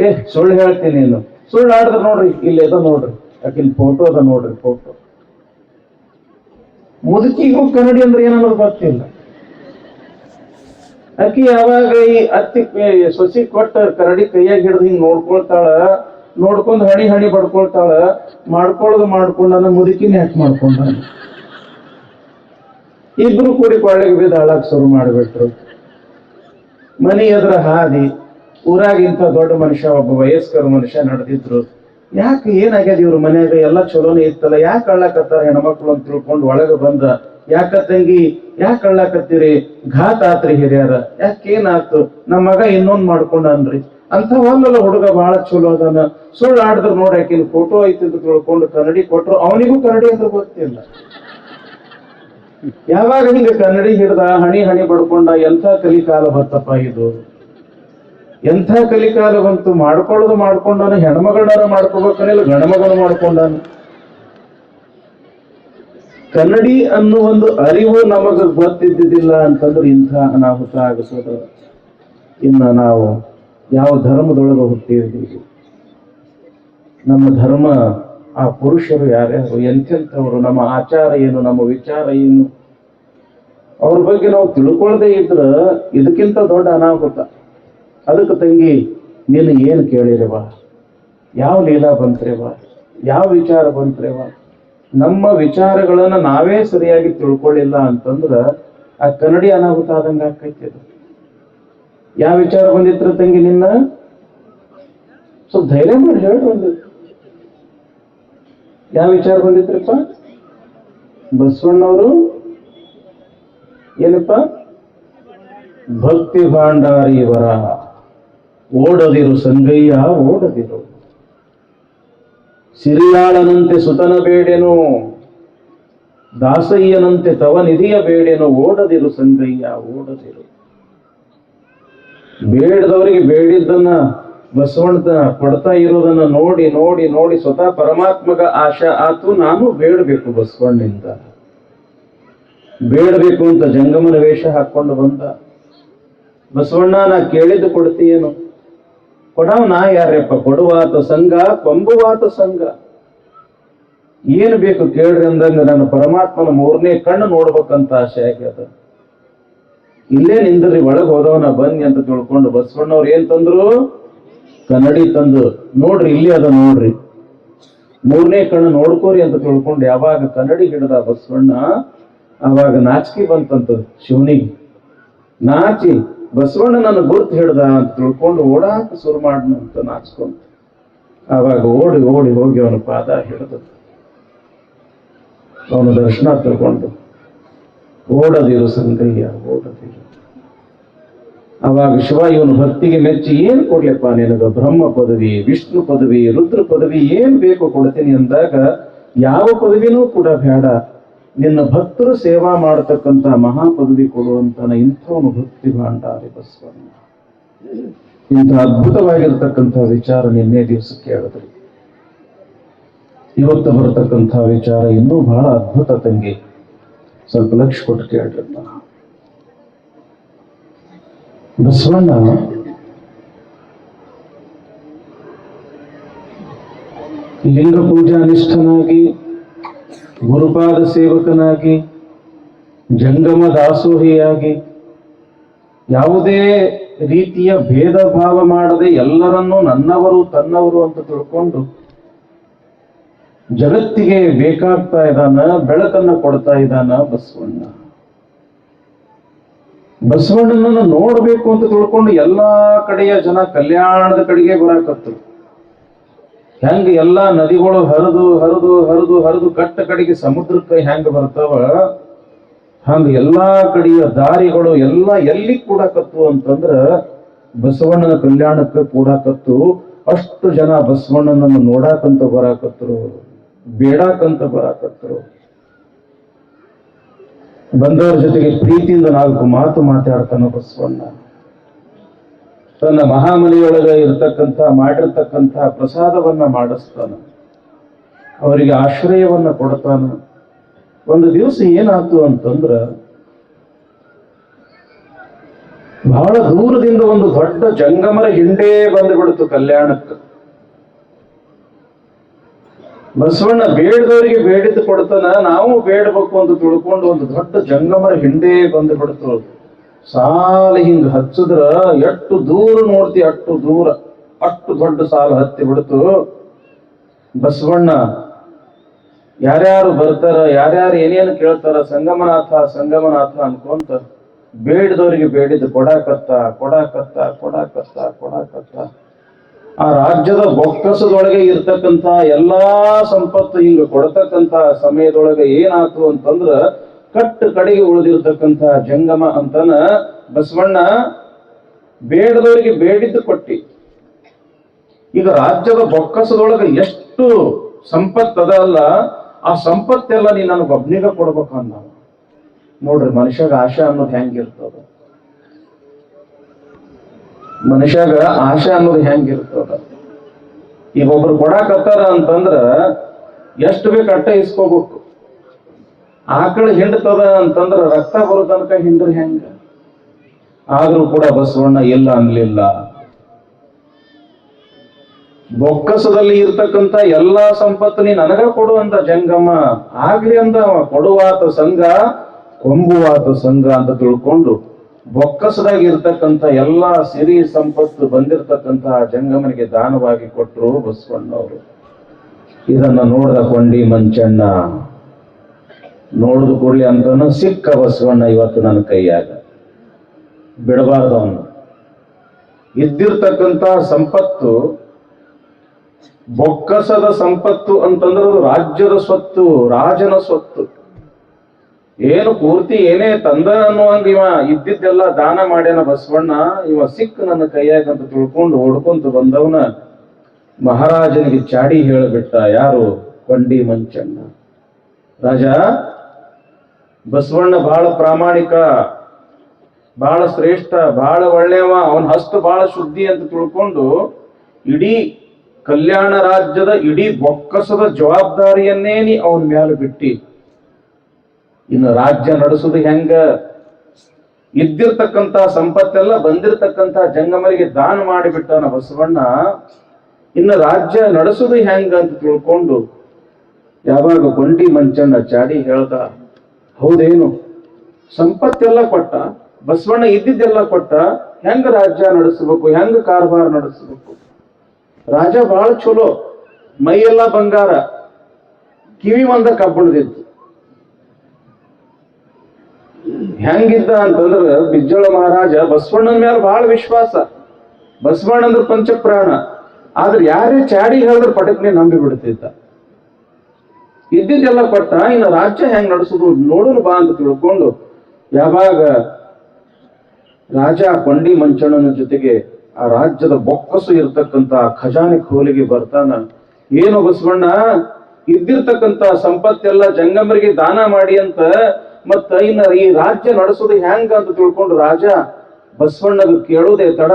ಏ ಸುಳ್ಳು ಹೇಳ್ತೀನಿ, ನೀನು ಸುಳ್ಳು ಆಡಿದ್ರ ನೋಡ್ರಿ, ಇಲ್ಲಿ ಅದ ನೋಡ್ರಿ, ಆಕಿನ ಫೋಟೋ ಅದ ನೋಡ್ರಿ, ಫೋಟೋ. ಮುದುಕಿಗೂ ಕನ್ನಡಿ ಅಂದ್ರೆ ಏನನ್ನೋದು ಗೊತ್ತಿಲ್ಲ. ಆಕಿ ಯಾವಾಗ ಈ ಅತ್ತಿ ಸೊಸಿ ಕೊಟ್ಟ ಕನ್ನಡಿ ಕೈಯಾಗಿ ಹಿಡಿದು ಹಿಂಗ್ ನೋಡ್ಕೊಳ್ತಾಳ, ನೋಡ್ಕೊಂಡ್ ಹಣಿ ಹಣಿ ಬಡ್ಕೊಳ್ತಾಳ. ಮಾಡ್ಕೊಂಡ ಮುದುಕಿನ ಯಾಕೆ ಮಾಡ್ಕೊಂಡ? ಇಬ್ರು ಕೂಡಿ ಕೊಳ್ಳೆಗೆ ಬಿದ್ದು ಹಾಳಾಕ್ ಶುರು ಮಾಡಿಬಿಟ್ರು. ಮನಿ ಎದುರ ಹಾದಿ, ಊರಾಗಿಂತ ದೊಡ್ಡ ಮನುಷ್ಯ, ಒಬ್ಬ ವಯಸ್ಕರ ಮನುಷ್ಯ ನಡೆದಿದ್ರು. ಯಾಕೆ ಏನಾಗ್ಯದ ಇವ್ರ ಮನ್ಯಾಗ? ಎಲ್ಲ ಚಲೋನೇ ಇತ್ತಲ್ಲ, ಯಾಕೆ ಅಳ್ಳಾಕತ್ತಾರ ಹೆಣ್ಮಕ್ಳು ಅಂತ ತಿಳ್ಕೊಂಡು ಒಳಗೆ ಬಂದ. ಯಾಕ ತಂಗಿ ಯಾಕೆ ಅಳ್ಳಾಕತ್ತೀರಿ? ಘಾತ ಆತ್ರಿ ಹಿರಿಯರ. ಯಾಕೇನಾತು? ನಮ್ಮ ಮಗ ಇನ್ನೊಂದ್ ಮಾಡ್ಕೊಂಡ ಅನ್ರಿ. ಅಂತ ಒಂದಲ್ಲ ಹುಡುಗ ಬಹಳ ಚಲೋ ಅದಾನ. ಸುಳ್ಳು ಆಡಿದ್ರು ನೋಡಿ, ಆಕಿನ ಫೋಟೋ ಐತಿ ಅಂತ ತಿಳ್ಕೊಂಡು ಕನ್ನಡಿ ಕೊಟ್ರು. ಅವನಿಗೂ ಕನ್ನಡಿ ಅಂತ ಗೊತ್ತಿಲ್ಲ. ಯಾವಾಗ ಹಿಂಗ ಕನ್ನಡಿ ಹಿಡ್ದ ಹಣಿ ಹಣಿ ಬಡ್ಕೊಂಡ. ಎಂಥ ಕಲಿಕಾಲ ಬತ್ತಪ್ಪ ಇದು, ಎಂಥ ಕಲಿಕಾಲ ಬಂತು. ಮಾಡ್ಕೊಂಡಾನ, ಹೆಣ್ಮಗಳಾರ ಮಾಡ್ಕೋಬೇಕನಿಲ್ಲ, ಗಣಮಗಳು ಮಾಡ್ಕೊಂಡಾನ. ಕನ್ನಡಿ ಅನ್ನೋ ಒಂದು ಅರಿವು ನಮಗ ಗೊತ್ತಿದ್ದಿದ್ದಿಲ್ಲ ಅಂತಂದ್ರೆ ಇಂಥ ಅನಾಹುತ ಆಗಿಸೋದು. ಇನ್ನು ನಾವು ಯಾವ ಧರ್ಮದೊಳಗೆ ಹುಟ್ಟಿದ್ದೀವಿ, ನಮ್ಮ ಧರ್ಮ, ಆ ಪುರುಷರು ಯಾರ್ಯಾರು, ಎಂತೆಂಥವ್ರು, ನಮ್ಮ ಆಚಾರ ಏನು, ನಮ್ಮ ವಿಚಾರ ಏನು, ಅವ್ರ ಬಗ್ಗೆ ನಾವು ತಿಳ್ಕೊಳ್ದೇ ಇದ್ರ ಇದಕ್ಕಿಂತ ದೊಡ್ಡ ಅನಾಹುತ. ಅದಕ್ಕೆ ತಂಗಿ, ನೀನು ಏನು ಕೇಳಿರವ, ಯಾವ ಲೀಲಾ ಬಂತ್ರೇವ, ಯಾವ ವಿಚಾರ ಬಂತ್ರೇವ, ನಮ್ಮ ವಿಚಾರಗಳನ್ನ ನಾವೇ ಸರಿಯಾಗಿ ತಿಳ್ಕೊಳ್ಳಿಲ್ಲ ಅಂತಂದ್ರ ಆ ಕನ್ನಡಿ ಅನಾಹುತ ಆದಂಗ ಆಕೈತಿ. ಅದು ಯಾವ ವಿಚಾರ ಬಂದಿತ್ರ ತಂಗಿ ನಿನ್ನ? ಸ್ವಲ್ಪ ಧೈರ್ಯ ಮಾಡಿ ಹೇಳಿ. ಬಂದಿತ್ತು ಯಾವ ವಿಚಾರ ಬಂದಿತ್ರಪ್ಪ? ಬಸವಣ್ಣವರು ಏನಪ್ಪ? ಭಕ್ತಿ ಭಾಂಡಾರಿ ವರ, ಓಡದಿರು ಸಂಗಯ್ಯ ಓಡದಿರು, ಸಿರಿಯಾಳನಂತೆ ಸುತನ ಬೇಡೆನು, ದಾಸಯ್ಯನಂತೆ ತವ ನಿಧಿಯ ಬೇಡೆನು, ಓಡದಿರು ಸಂಗಯ್ಯ ಓಡದಿರು. ಬೇಡದವರಿಗೆ ಬೇಡಿದ್ದನ್ನ ಬಸವಣ್ಣ ಕೊಡ್ತಾ ಇರೋದನ್ನ ನೋಡಿ ನೋಡಿ ನೋಡಿ ಸ್ವತಃ ಪರಮಾತ್ಮಗ ಆಶಾ ಆತು, ನಾನು ಬೇಡಬೇಕು ಬಸವಣ್ಣಿಂದ, ಬೇಡಬೇಕು ಅಂತ ಜಂಗಮನ ವೇಷ ಹಾಕೊಂಡು ಬಂದ. ಬಸವಣ್ಣ, ನಾ ಕೇಳಿದ್ದು ಕೊಡ್ತೀಯೇನು? ಕೊಡವ್ ನಾ ಯಾರ್ಯಪ್ಪ? ಕೊಡುವಾತ ಸಂಘ, ಕೊಂಬುವಾತ ಸಂಘ. ಏನು ಬೇಕು ಕೇಳ್ರಿ ಅಂದಂಗ ನಾನು ಪರಮಾತ್ಮನ 3ನೇ ಕಣ್ಣು ನೋಡ್ಬೇಕಂತ ಆಸೆ ಆಗ್ಯದ. ಇಲ್ಲೇ ನಿಂದ್ರಿ, ಒಳಗೆ ಹೋದವನ ಬನ್ನಿ ಅಂತ ತಿಳ್ಕೊಂಡು ಬಸವಣ್ಣವ್ರು ಏನ್ ತಂದ್ರು? ಕನ್ನಡಿ ತಂದು, ನೋಡ್ರಿ ಇಲ್ಲಿ ಅದ ನೋಡ್ರಿ, 3ನೇ ಕಣ್ಣು ನೋಡ್ಕೋರಿ ಅಂತ ತಿಳ್ಕೊಂಡು ಯಾವಾಗ ಕನ್ನಡಿ ಹಿಡ್ದ ಬಸವಣ್ಣ, ಅವಾಗ ನಾಚಿಕೆ ಬಂತಂತ ಶಿವನಿಗೆ. ನಾಚಿ ಬಸವಣ್ಣ ನನ್ನ ಗುರುತು ಹಿಡ್ದ ಅಂತ ತಿಳ್ಕೊಂಡು ಓಡಾಕ ಶುರು ಮಾಡ್ನಂತ ನಾಚ್ಕೊಂತ. ಆವಾಗ ಓಡಿ ಓಡಿ ಹೋಗಿ ಅವನ ಪಾದ ಹಿಡಿದು ಅವನ ದರ್ಶನ ತಗೊಂಡು, ಓಡದಿರು ಸಂಗಯ್ಯ ಓಡದಿರು. ಅವಾಗ ಶಿವ ಇವನು ಭಕ್ತಿಗೆ ಮೆಚ್ಚಿ, ಏನ್ ಕೊಡ್ಲಿಪ್ಪ ನಿನಗ, ಬ್ರಹ್ಮ ಪದವಿ, ವಿಷ್ಣು ಪದವಿ, ರುದ್ರ ಪದವಿ ಏನ್ ಬೇಕು ಕೊಡ್ತೀನಿ ಅಂದಾಗ, ಯಾವ ಪದವಿನೂ ಕೂಡ ಬೇಡ, ನಿನ್ನ ಭಕ್ತರು ಸೇವಾ ಮಾಡತಕ್ಕಂತ ಮಹಾಪದವಿ ಕೊಡುವಂತನ ಇಂಥವನು ಭಕ್ತಿ ಭಾಂಡಾರಿ ಬಸವಣ್ಣ. ಇಂಥ ಅದ್ಭುತವಾಗಿರ್ತಕ್ಕಂಥ ವಿಚಾರ ನಿನ್ನೆ ದಿವಸಕ್ಕೆ ಹೇಳಿದ್ರಿ. ಇವತ್ತು ಬರತಕ್ಕಂಥ ವಿಚಾರ ಇನ್ನೂ ಬಹಳ ಅದ್ಭುತ ತಂಗಿ, ಸ್ವಲ್ಪ ಲಕ್ಷ್ಯ ಕೊಟ್ಟು ಕೇಳ್ರಪ್ಪ. ಬಸವಣ್ಣ ಲಿಂಗ ಪೂಜಾನಿಷ್ಠನಾಗಿ, ಗುರುಪಾದ ಸೇವಕನಾಗಿ, ಜಂಗಮ ದಾಸೋಹಿಯಾಗಿ, ಯಾವುದೇ ರೀತಿಯ ಭೇದ ಭಾವ ಮಾಡದೆ ಎಲ್ಲರನ್ನೂ ನನ್ನವರು ತನ್ನವರು ಅಂತ ತಿಳ್ಕೊಂಡು ಜಗತ್ತಿಗೆ ಬೇಕಾಗ್ತಾ ಇದ್ದಾನ, ಬೆಳಕನ್ನ ಕೊಡ್ತಾ ಇದ್ದಾನ ಬಸವಣ್ಣ. ಬಸವಣ್ಣನನ್ನು ನೋಡ್ಬೇಕು ಅಂತ ತಿಳ್ಕೊಂಡು ಎಲ್ಲಾ ಕಡೆಯ ಜನ ಕಲ್ಯಾಣದ ಕಡೆಗೆ ಬರಾಕತ್ತರು. ಹೆಂಗ ಎಲ್ಲಾ ನದಿಗಳು ಹರಿದು ಹರಿದು ಹರಿದು ಹರಿದು ಕಟ್ಟ ಕಡೆಗೆ ಸಮುದ್ರಕ್ಕೆ ಹೆಂಗ ಬರ್ತಾವ, ಹಂಗ ಎಲ್ಲಾ ಕಡೆಯ ದಾರಿಗಳು ಎಲ್ಲ ಎಲ್ಲಿ ಕೂಡಾಕತ್ತು ಅಂತಂದ್ರ ಬಸವಣ್ಣನ ಕಲ್ಯಾಣಕ್ಕೆ ಕೂಡಾಕತ್ತು. ಅಷ್ಟು ಜನ ಬಸವಣ್ಣನನ್ನು ನೋಡಾಕಂತ ಬರಾಕತ್ತರು, ಬೇಡಾಕಂತ ಬರಾಕತ್ತರು. ಬಂದವರ ಜೊತೆಗೆ ಪ್ರೀತಿಯಿಂದ 4 ಮಾತು ಮಾತಾಡ್ತಾನ ಬಸವಣ್ಣ. ತನ್ನ ಮಹಾಮನೆಯೊಳಗ ಇರತಕ್ಕಂಥ ಮಾಡಿರ್ತಕ್ಕಂಥ ಪ್ರಸಾದವನ್ನ ಮಾಡಿಸ್ತಾನ, ಅವರಿಗೆ ಆಶ್ರಯವನ್ನ ಕೊಡ್ತಾನ. ಒಂದು ದಿವಸ ಏನಾಯ್ತು ಅಂತಂದ್ರ, ಬಹಳ ದೂರದಿಂದ ಒಂದು ದೊಡ್ಡ ಜಂಗಮರ ಹಿಂಡೇ ಬಂದುಬಿಡ್ತು ಕಲ್ಯಾಣಕ್ಕೆ. ಬಸವಣ್ಣ ಬೇಡದವರಿಗೆ ಬೇಡಿದ್ದು ಕೊಡ್ತಾನ, ನಾವು ಬೇಡಬೇಕು ಅಂತ ತಿಳ್ಕೊಂಡು ಒಂದು ದೊಡ್ಡ ಜಂಗಮರ ಹಿಂಡೇ ಬಂದು ಬಿಡ್ತು. ಸಾಲ ಹಿಂಗ ಹಚ್ಚಿದ್ರ ಎಷ್ಟು ದೂರ ನೋಡ್ತಿ ಅಷ್ಟು ದೂರ, ಅಷ್ಟು ದೊಡ್ಡ ಸಾಲ ಹತ್ತಿ ಬಿಡ್ತು. ಬಸವಣ್ಣ ಯಾರ್ಯಾರು ಬರ್ತಾರ, ಯಾರ್ಯಾರು ಏನೇನು ಕೇಳ್ತಾರ, ಸಂಗಮನಾಥ ಸಂಗಮನಾಥ ಅನ್ಕೊಂತ ಬೇಡದವರಿಗೆ ಬೇಡಿದ್ದು ಕೊಡಾಕತ್ತ ಕೊಡಾಕತ್ತ ಕೊಡಾಕತ್ತ ಕೊಡಾಕತ್ತ. ಆ ರಾಜ್ಯದ ಬೊಕ್ಕಸದೊಳಗೆ ಇರ್ತಕ್ಕಂಥ ಎಲ್ಲಾ ಸಂಪತ್ತು ಹಿಂಗ ಕೊಡ್ತಕ್ಕಂಥ ಸಮಯದೊಳಗೆ ಏನಾಯ್ತು ಅಂತಂದ್ರ, ಕಟ್ಟು ಕಡೆಗೆ ಉಳಿದಿರ್ತಕ್ಕಂಥ ಜಂಗಮ ಅಂತನ ಬಸವಣ್ಣ ಬೇಡದವರಿಗೆ ಬೇಡಿದ್ದು ಕೊಟ್ಟಿ. ಈಗ ರಾಜ್ಯದ ಬೊಕ್ಕಸದೊಳಗೆ ಎಷ್ಟು ಸಂಪತ್ತದ ಅಲ್ಲ, ಆ ಸಂಪತ್ತೆಲ್ಲ ನೀ ನನಗೆ ಒಬ್ನಿಗ ಕೊಡ್ಬೇಕಂದ. ನೋಡ್ರಿ ಮನುಷ್ಯಾಗ ಆಶೆ ಅನ್ನೋದು ಹೆಂಗಿರ್ತದ, ಮನುಷ್ಯಾಗ ಆಶೆ ಅನ್ನೋದು ಹೆಂಗಿರ್ತದ. ಈಗ ಒಬ್ರು ಕೊಡಾಕತ್ತಾರ ಅಂತಂದ್ರ ಎಷ್ಟು ಬೇಕು ಅಟ್ಟ ಇಸ್ಕೋಬೇಕು. ಆಕಳ ಹಿಂಡ್ತದ ಅಂತಂದ್ರ ರಕ್ತ ಬರೋ ತನಕ ಹಿಂಡ್ರಿ ಹೆಂಗ. ಆದ್ರೂ ಕೂಡ ಬಸವಣ್ಣ ಇಲ್ಲ ಅನ್ಲಿಲ್ಲ. ಬೊಕ್ಕಸದಲ್ಲಿ ಇರ್ತಕ್ಕಂಥ ಎಲ್ಲಾ ಸಂಪತ್ತು ನೀ ನನಗ ಕೊಡುವಂತ ಜಂಗಮ ಆಗ್ಲಿ ಅಂದ. ಕೊಡುವಾತ ಸಂಘ ಕೊಂಬುವಾತ ಸಂಘ ಅಂತ ತಿಳ್ಕೊಂಡು ಬೊಕ್ಕಸದಾಗ ಇರ್ತಕ್ಕಂಥ ಎಲ್ಲಾ ಸಿರಿ ಸಂಪತ್ತು ಬಂದಿರತಕ್ಕಂತಹ ಜಂಗಮನಿಗೆ ದಾನವಾಗಿ ಕೊಟ್ಟರು ಬಸವಣ್ಣವರು. ಇದನ್ನ ನೋಡ್ದ ಕೊಂಡಿ ಮಂಚಣ್ಣ, ನೋಡಿದ ಕೂಡಲಿ ಅಂತಾನು ಸಿಕ್ಕ ಬಸವಣ್ಣ ಇವತ್ತು ನನ್ನ ಕೈಯಾಗ, ಬಿಡಬಾರ್ದು. ಅವನು ಇದ್ದಿರ್ತಕ್ಕಂಥ ಸಂಪತ್ತು ಬೊಕ್ಕಸದ ಸಂಪತ್ತು ಅಂತಂದ್ರೆ ಅದು ರಾಜ್ಯದ ಸ್ವತ್ತು, ರಾಜನ ಸ್ವತ್ತು. ಏನು ಪೂರ್ತಿ ಏನೇ ತಂದ ಅನ್ನುವಂಗ ಇವ ಇದ್ದಿದ್ದೆಲ್ಲ ದಾನ ಮಾಡ್ಯಾನ ಬಸವಣ್ಣ. ಇವ ಸಿಕ್ಕ ನನ್ನ ಕೈಯಾಗ ಅಂತ ತಿಳ್ಕೊಂಡು ಓಡ್ಕೊಂತ ಬಂದವನ ಮಹಾರಾಜನಿಗೆ ಚಾಡಿ ಹೇಳಿಬಿಟ್ಟ. ಯಾರು? ಕೊಂಡಿ ಮಂಚಣ್ಣ. ರಾಜ, ಬಸವಣ್ಣ ಬಹಳ ಪ್ರಾಮಾಣಿಕ, ಬಹಳ ಶ್ರೇಷ್ಠ, ಬಹಳ ಒಳ್ಳೆಯವ, ಅವನ ಹಸ್ತ ಬಹಳ ಶುದ್ಧಿ ಅಂತ ತಿಳ್ಕೊಂಡು ಇಡೀ ಕಲ್ಯಾಣ ರಾಜ್ಯದ ಇಡೀ ಬೊಕ್ಕಸದ ಜವಾಬ್ದಾರಿಯನ್ನೇ ನೀ ಅವನ ಮೇಲೆ ಬಿಟ್ಟಿ. ಇನ್ನು ರಾಜ್ಯ ನಡೆಸುದು ಹೆಂಗ? ಇದ್ದಿರ್ತಕ್ಕಂಥ ಸಂಪತ್ತೆಲ್ಲ ಬಂದಿರತಕ್ಕಂಥ ಜಂಗಮರಿಗೆ ದಾನ ಮಾಡಿಬಿಟ್ಟನ ಬಸವಣ್ಣ. ಇನ್ನು ರಾಜ್ಯ ನಡೆಸುದು ಹೆಂಗ ಅಂತ ತಿಳ್ಕೊಂಡು ಯಾವಾಗ ಕೊಂಡಿ ಮಂಚಣ್ಣ ಚಾಡಿ ಹೇಳ್ದ, ಹೌದೇನು ಸಂಪತ್ತೆಲ್ಲ ಕೊಟ್ಟ, ಬಸವಣ್ಣ ಇದ್ದಿದ್ದೆಲ್ಲ ಕೊಟ್ಟ, ಹೆಂಗ ರಾಜ್ಯ ನಡೆಸಬೇಕು, ಹೆಂಗ ಕಾರ್ಬಾರ ನಡೆಸಬೇಕು? ರಾಜ ಬಹಳ ಚಲೋ, ಮೈಯೆಲ್ಲ ಬಂಗಾರ, ಕಿವಿ ಒಂದ ಕಬ್ಬಣದಿತ್ತು. ಹೆಂಗಿದ್ದ ಅಂತಂದ್ರ ಬಿಜ್ಜಳ ಮಹಾರಾಜ ಬಸವಣ್ಣನ ಮೇಲೆ ಬಹಳ ವಿಶ್ವಾಸ. ಬಸವಣ್ಣ ಅಂದ್ರೆ ಪಂಚಪ್ರಾಣ. ಆದ್ರೆ ಯಾರೇ ಚಾಡಿ ಹೇಳಿದ್ರೆ ಪಟಕ್ನೆ ನಂಬಿ ಬಿಡ್ತಿದ್ದ. ಇದ್ದಿದ್ದೆಲ್ಲ ಕೊಟ್ಟ, ಇನ್ನು ರಾಜ್ಯ ಹೆಂಗ್ ನಡೆಸುದು ನೋಡೋಣ ಬಾ ಅಂತ ತಿಳ್ಕೊಂಡು ಯಾವಾಗ ರಾಜ ಕೊಂಡಿ ಮಂಚಣ್ಣನ ಜೊತೆಗೆ ಆ ರಾಜ್ಯದ ಬೊಕ್ಕಸು ಇರ್ತಕ್ಕಂತ ಖಜಾನೆ ಖೋಲಿಗೆ ಬರ್ತಾನ. ಏನು ಬಸವಣ್ಣ, ಇದ್ದಿರ್ತಕ್ಕಂತ ಸಂಪತ್ತೆಲ್ಲ ಜಂಗಮರಿಗೆ ದಾನ ಮಾಡಿ ಅಂತ, ಮತ್ತ ಇನ್ನ ಈ ರಾಜ್ಯ ನಡೆಸೋದು ಹೆಂಗ ಅಂತ ತಿಳ್ಕೊಂಡು ರಾಜ ಬಸವಣ್ಣಗ ಕೇಳುವುದೇ ತಡ.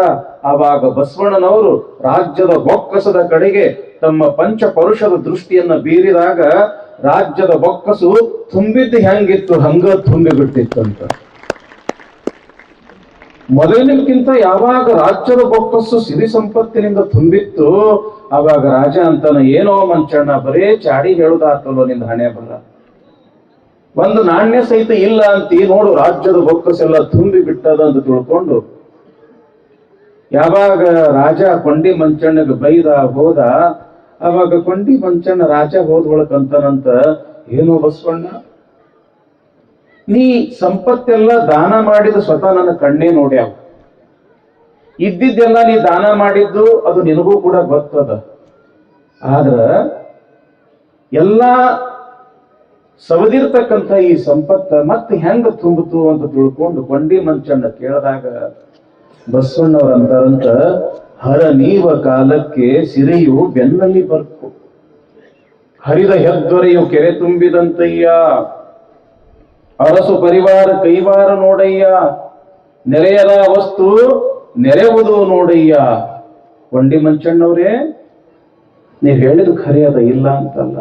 ಆವಾಗ ಬಸವಣ್ಣನವರು ರಾಜ್ಯದ ಬೊಕ್ಕಸದ ಕಡೆಗೆ ತಮ್ಮ ಪಂಚ ಪರುಷದ ದೃಷ್ಟಿಯನ್ನ ಬೀರಿದಾಗ ರಾಜ್ಯದ ಬೊಕ್ಕಸು ತುಂಬಿದ್ದು ಹೆಂಗಿತ್ತು ಹಂಗ ತುಂಬಿ ಬಿಟ್ಟಿತ್ತಂತ. ಮೊದಲಿನಕ್ಕಿಂತ ಯಾವಾಗ ರಾಜ್ಯದ ಬೊಕ್ಕಸು ಸಿರಿ ಸಂಪತ್ತಿನಿಂದ ತುಂಬಿತ್ತು, ಆವಾಗ ರಾಜ ಅಂತಾನ, ಏನೋ ಮಂಚಣ್ಣ ಬರೇ ಚಾಡಿ ಹೇಳುದಾತಲ್ಲೋ ನಿಂದ ಹಣೆ ಬರ, ಒಂದು ನಾಣ್ಯ ಸಹಿತ ಇಲ್ಲ ಅಂತಿ ನೋಡು, ರಾಜ್ಯದ ಬೊಕ್ಕಸೆಲ್ಲ ತುಂಬಿ ಬಿಟ್ಟದ ಅಂತ ತಿಳ್ಕೊಂಡು ಯಾವಾಗ ರಾಜ ಕೊಂಡಿ ಮಂಚಣ್ಣಗೆ ಬೈದ ಹೋದ, ಅವಾಗ ಕೊಂಡಿ ಮಂಚಣ್ಣ ರಾಜ ಹೋದ್ಕೊಳಕಂತಾನಂತ, ಏನೋ ಬಸವಣ್ಣ, ನೀ ಸಂಪತ್ತೆಲ್ಲ ದಾನ ಮಾಡಿದ ಸ್ವತಃ ನನ್ನ ಕಣ್ಣೇ ನೋಡ್ಯಾವ, ಇದ್ದಿದ್ದೆಲ್ಲ ನೀ ದಾನ ಮಾಡಿದ್ದು ಅದು ನಿನಗೂ ಕೂಡ ಗೊತ್ತದ. ಆದ್ರ ಎಲ್ಲ ಸವದಿರ್ತಕ್ಕಂಥ ಈ ಸಂಪತ್ತ ಮತ್ತೆ ಹೆಂಗ ತುಂಬಿತು ಅಂತ ತಿಳ್ಕೊಂಡು ಕೊಂಡಿ ಮಂಚಣ್ಣ ಕೇಳಿದಾಗ ಬಸವಣ್ಣವ್ರ ಅಂತಾರಂತ, ಹರ ನೀವ ಕಾಲಕ್ಕೆ ಸಿರಿಯು ಬೆನ್ನಲ್ಲಿ ಬರ್ಕು, ಹರಿದ ಹೆದ್ದೊರೆಯು ಕೆರೆ ತುಂಬಿದಂತಯ್ಯ, ಅರಸು ಪರಿವಾರ ಕೈವಾರ ನೋಡಯ್ಯ, ನೆರೆಯದ ವಸ್ತು ನೆರೆಯುವುದು ನೋಡಯ್ಯ. ಕೊಂಡಿ ಮಂಚಣ್ಣವ್ರೇ, ನೀವ್ ಹೇಳಿದ ಖರೆ ಅದ, ಇಲ್ಲ ಅಂತಲ್ಲ.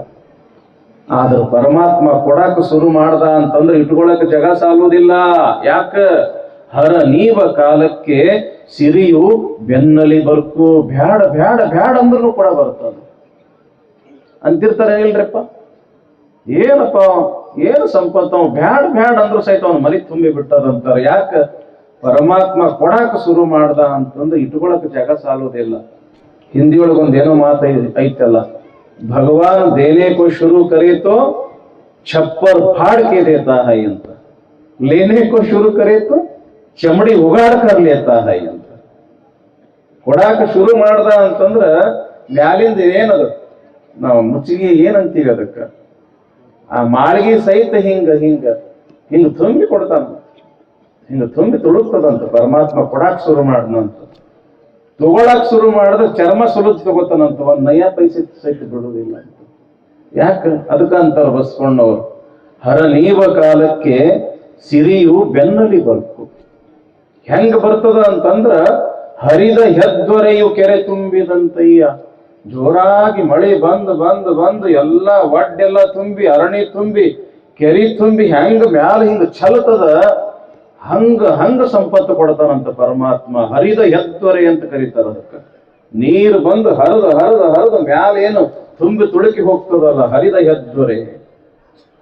ಆದ್ರ ಪರಮಾತ್ಮ ಕೊಡಾಕ ಶುರು ಮಾಡ್ದ ಅಂತಂದ್ರೆ ಇಟ್ಕೊಳಕ್ ಜಗ ಸಾಲುವುದಿಲ್ಲ. ಯಾಕ? ಹರ ನೀವ ಕಾಲಕ್ಕೆ ಸಿರಿಯು ಬೆನ್ನಲಿ ಬರ್ಕು, ಬ್ಯಾಡ ಬ್ಯಾಡ ಬ್ಯಾಡ ಅಂದ್ರೂ ಕೂಡ ಬರ್ತದ ಅಂತಿರ್ತಾರೆ ಇಲ್ರಪ್ಪ. ಏನಪ್ಪ ಏನು ಸಂಪತ್ತು, ಅವ್ ಬ್ಯಾಡ ಬ್ಯಾಡ ಅಂದ್ರು ಸಹಿತ ಅವ್ನ ಮನೆ ತುಂಬಿ ಬಿಟ್ಟದಂತಾರೆ. ಯಾಕ? ಪರಮಾತ್ಮ ಕೊಡಾಕ ಶುರು ಮಾಡ್ದ ಅಂತಂದ್ರೆ ಇಟ್ಕೊಳಕ್ ಜಾಗ ಸಾಲೋದಿಲ್ಲ. ಹಿಂದಿಯೊಳಗೊಂದೇನೋ ಮಾತು ಐತಲ್ಲ, ಭಗವಾನ್ ದೇನೆ ಕೋ ಶುರು करे तो छप्पर फाड़ के देता है ಅಂತ, लेने को शुरू करे तो ಚಮಡಿ ಉಗಾಡ ಕರ್ ಲೇತಾ है ಅಂತ. ಕೊಡಾಕ ಶುರು ಮಾಡ್ದ ಅಂತಂದ್ರ ಮ್ಯಾಲಿಂದ ಏನದು ನಾವು ಮುಚ್ಚಿಗೆ ಏನಂತೀವಿ ಅದಕ್ಕ, ಆ ಮಾಳಿಗೆ ಸಹಿತ ಹಿಂಗ ಹಿಂಗ ಹಿಂಗ ತುಂಬಿ ಕೊಡ್ತಾನ, ಹಿಂಗ ತುಂಬಿ ತುಳುಕ್ತದಂತ. ಪರಮಾತ್ಮ ಕೊಡಾಕ್ ಶುರು ಮಾಡ್ನಂತ, ತಗೊಳಕ್ ಶುರು ಮಾಡಿದ್ರೆ ಚರ್ಮ ಸುಲಿದ್ ತಗೋತಾನಂತ, ಒಂದ್ ನಯ ಪೈಸೆ ಸಹಿತ ಬಿಡುವುದಿಲ್ಲ ಅಂತ. ಯಾಕ? ಅದಕ್ಕಂತಾರ ಬಸವಣ್ಣವ್ರು, ಹರ ನೀವ ಕಾಲಕ್ಕೆ ಸಿರಿಯು ಬೆನ್ನಲಿ ಬರ್ಕು. ಹೆಂಗ ಬರ್ತದ ಅಂತಂದ್ರ ಹರಿದ ಹೆದ್ದೊರೆಯು ಕೆರೆ ತುಂಬಿದಂತಯ್ಯ. ಜೋರಾಗಿ ಮಳೆ ಬಂದು ಬಂದು ಬಂದು ಎಲ್ಲ ಒಡ್ಡೆಲ್ಲ ತುಂಬಿ ಅರಣಿ ತುಂಬಿ ಕೆರಿ ತುಂಬಿ ಹೆಂಗ ಮ್ಯಾಲ ಹಿಂಗ ಛಲತದ ಹಂಗ ಹಂಗ ಸಂಪತ್ತು ಕೊಡ್ತಾನಂತ ಪರಮಾತ್ಮ. ಹರಿದ ಹೆದ್ದೊರೆ ಅಂತ ಕರೀತಾರ ಅದಕ್ಕ. ನೀರು ಬಂದು ಹರಿದ ಹರಿದ ಹರಿದ ಮ್ಯಾಲ ಏನು ತುಂಬಿ ತುಳುಕಿ ಹೋಗ್ತದಲ್ಲ, ಹರಿದ ಹೆದ್ದೊರೆ.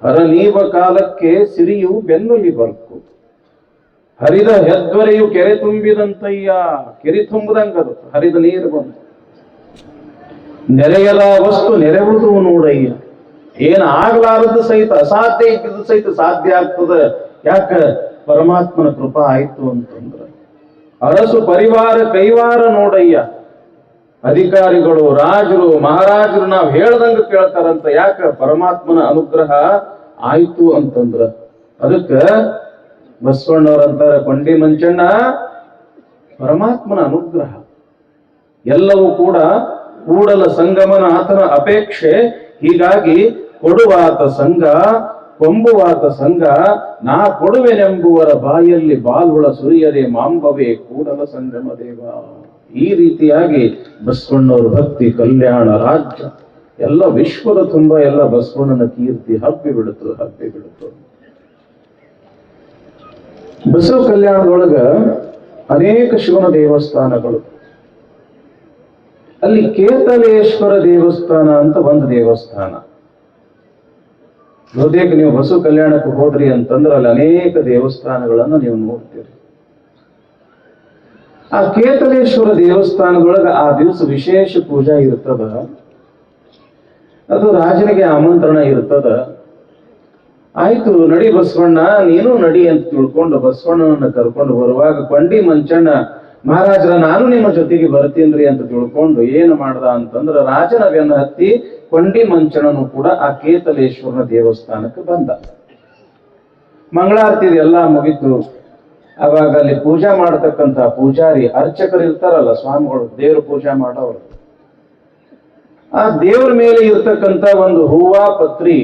ಹರ ನೀವ ಕಾಲಕ್ಕೆ ಸಿರಿಯು ಬೆನ್ನುಲಿ ಬರ್ಕು, ಹರಿದ ಹೆದ್ದೊರೆಯು ಕೆರೆ ತುಂಬಿದಂತಯ್ಯ. ಕೆರೆ ತುಂಬದಂಗದು ಹರಿದ ನೀರು ಬಂದು. ನೆರೆಯದ ವಸ್ತು ನೆರೆಯುವುದು ನೋಡಯ್ಯ. ಏನ್ ಆಗ್ಲಾರದ್ದು ಸಹಿತ, ಅಸಾಧ್ಯ ಇದ್ದಿದ್ದು ಸಹಿತ ಸಾಧ್ಯ ಆಗ್ತದ. ಯಾಕ? ಪರಮಾತ್ಮನ ಕೃಪಾ ಆಯ್ತು ಅಂತಂದ್ರ. ಅರಸು ಪರಿವಾರ ಕೈವಾರ ನೋಡಯ್ಯ. ಅಧಿಕಾರಿಗಳು, ರಾಜರು, ಮಹಾರಾಜರು ನಾವು ಹೇಳ್ದಂಗ ಕೇಳ್ತಾರಂತ. ಯಾಕ? ಪರಮಾತ್ಮನ ಅನುಗ್ರಹ ಆಯ್ತು ಅಂತಂದ್ರ. ಅದಕ್ಕ ಬಸವಣ್ಣವ್ರಂತಾರ, ಕೊಂಡಿ ಮಂಚಣ್ಣ, ಪರಮಾತ್ಮನ ಅನುಗ್ರಹ ಎಲ್ಲವೂ ಕೂಡ ಕೂಡಲ ಸಂಗಮನ ಆತನ ಅಪೇಕ್ಷೆ. ಹೀಗಾಗಿ ಕೊಡುವಾತ ಸಂಘ ಕೊಂಬುವಾತ ಸಂಘ, ನಾ ಕೊಡುವೆನೆಂಬುವರ ಬಾಯಲ್ಲಿ ಬಾಲ್ಹುಳ ಸುರಿಯದೆ ಮಾಂಬವೇ ಕೂಡಲ ಸಂಗಮ ದೇವ. ಈ ರೀತಿಯಾಗಿ ಬಸವಣ್ಣವ್ರ ಭಕ್ತಿ, ಕಲ್ಯಾಣ, ರಾಜ್ಯ ಎಲ್ಲ ವಿಶ್ವದ ತುಂಬ ಎಲ್ಲ ಬಸವಣ್ಣನ ಕೀರ್ತಿ ಹಬ್ಬಿ ಬಿಡುತ್ತು, ಹಬ್ಬಿ ಬಿಡುತ್ತು. ಬಸವ ಕಲ್ಯಾಣದೊಳಗ ಅನೇಕ ಶಿವನ ದೇವಸ್ಥಾನಗಳು. ಅಲ್ಲಿ ಕೇತಲೇಶ್ವರ ದೇವಸ್ಥಾನ ಅಂತ ಒಂದು ದೇವಸ್ಥಾನ. ಬಹುತೇಕ ನೀವು ಬಸವ ಕಲ್ಯಾಣಕ್ಕೆ ಹೋದ್ರಿ ಅಂತಂದ್ರೆ ಅಲ್ಲಿ ಅನೇಕ ದೇವಸ್ಥಾನಗಳನ್ನು ನೀವು ನೋಡ್ತೀರಿ. ಆ ಕೇತಲೇಶ್ವರ ದೇವಸ್ಥಾನದೊಳಗ ಆ ದಿವಸ ವಿಶೇಷ ಪೂಜಾ ಇರ್ತದ. ಅದು ರಾಜನಿಗೆ ಆಮಂತ್ರಣ ಇರ್ತದ. ಆಯ್ತು ನಡಿ ಬಸವಣ್ಣ, ನೀನು ನಡಿ ಅಂತ ತಿಳ್ಕೊಂಡು ಬಸವಣ್ಣನನ್ನ ಕರ್ಕೊಂಡು ಬರುವಾಗ ಕೊಂಡಿ ಮಂಚಣ್ಣ ಮಹಾರಾಜರ ನಾನು ನಿಮ್ಮ ಜೊತೆಗೆ ಬರ್ತೀನ್ರಿ ಅಂತ ತಿಳ್ಕೊಂಡು ಏನು ಮಾಡ್ದ ಅಂತಂದ್ರ ರಾಜನ ಬೆನ್ನ ಹತ್ತಿ ಕೊಂಡಿ ಮಂಚಣ್ಣನು ಕೂಡ ಆ ಕೇತಲೇಶ್ವರನ ದೇವಸ್ಥಾನಕ್ಕೆ ಬಂದ. ಮಂಗಳಾರತಿ ಎಲ್ಲ ಮುಗಿತು. ಅವಾಗ ಅಲ್ಲಿ ಪೂಜಾ ಮಾಡತಕ್ಕಂತ ಪೂಜಾರಿ ಅರ್ಚಕರು ಇರ್ತಾರಲ್ಲ, ಸ್ವಾಮಿಗಳು ದೇವ್ರ ಪೂಜಾ ಮಾಡೋರು, ಆ ದೇವ್ರ ಮೇಲೆ ಇರ್ತಕ್ಕಂಥ ಒಂದು ಹೂವ ಪತ್ರಿ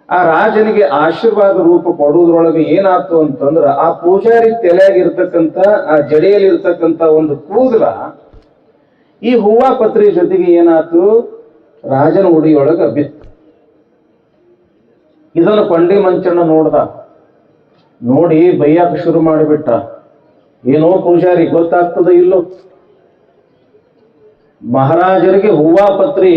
ಆ ರಾಜನಿಗೆ ಆಶೀರ್ವಾದ ರೂಪ ಕೊಡುವುದ್ರೊಳಗೆ ಏನಾಯ್ತು ಅಂತಂದ್ರ ಆ ಪೂಜಾರಿ ತಲೆಯಾಗಿರ್ತಕ್ಕಂಥ ಆ ಜಡೆಯಲ್ಲಿ ಇರ್ತಕ್ಕಂಥ ಒಂದು ಕೂದಲ ಈ ಹೂವ ಪತ್ರಿ ಜೊತೆಗೆ ಏನಾಯ್ತು ರಾಜನ ಉಡಿಯೊಳಗ ಬಿತ್ತು. ಇದನ್ನು ಕೊಂಡಿ ಮಂಚಣ್ಣ ನೋಡ್ದ. ನೋಡಿ ಬೈಯಾಕ ಶುರು ಮಾಡಿಬಿಟ್ಟ. ಏನೋ ಪೂಜಾರಿ ಗೊತ್ತಾಗ್ತದ ಇಲ್ಲೋ, ಮಹಾರಾಜರಿಗೆ ಹೂವ ಪತ್ರಿ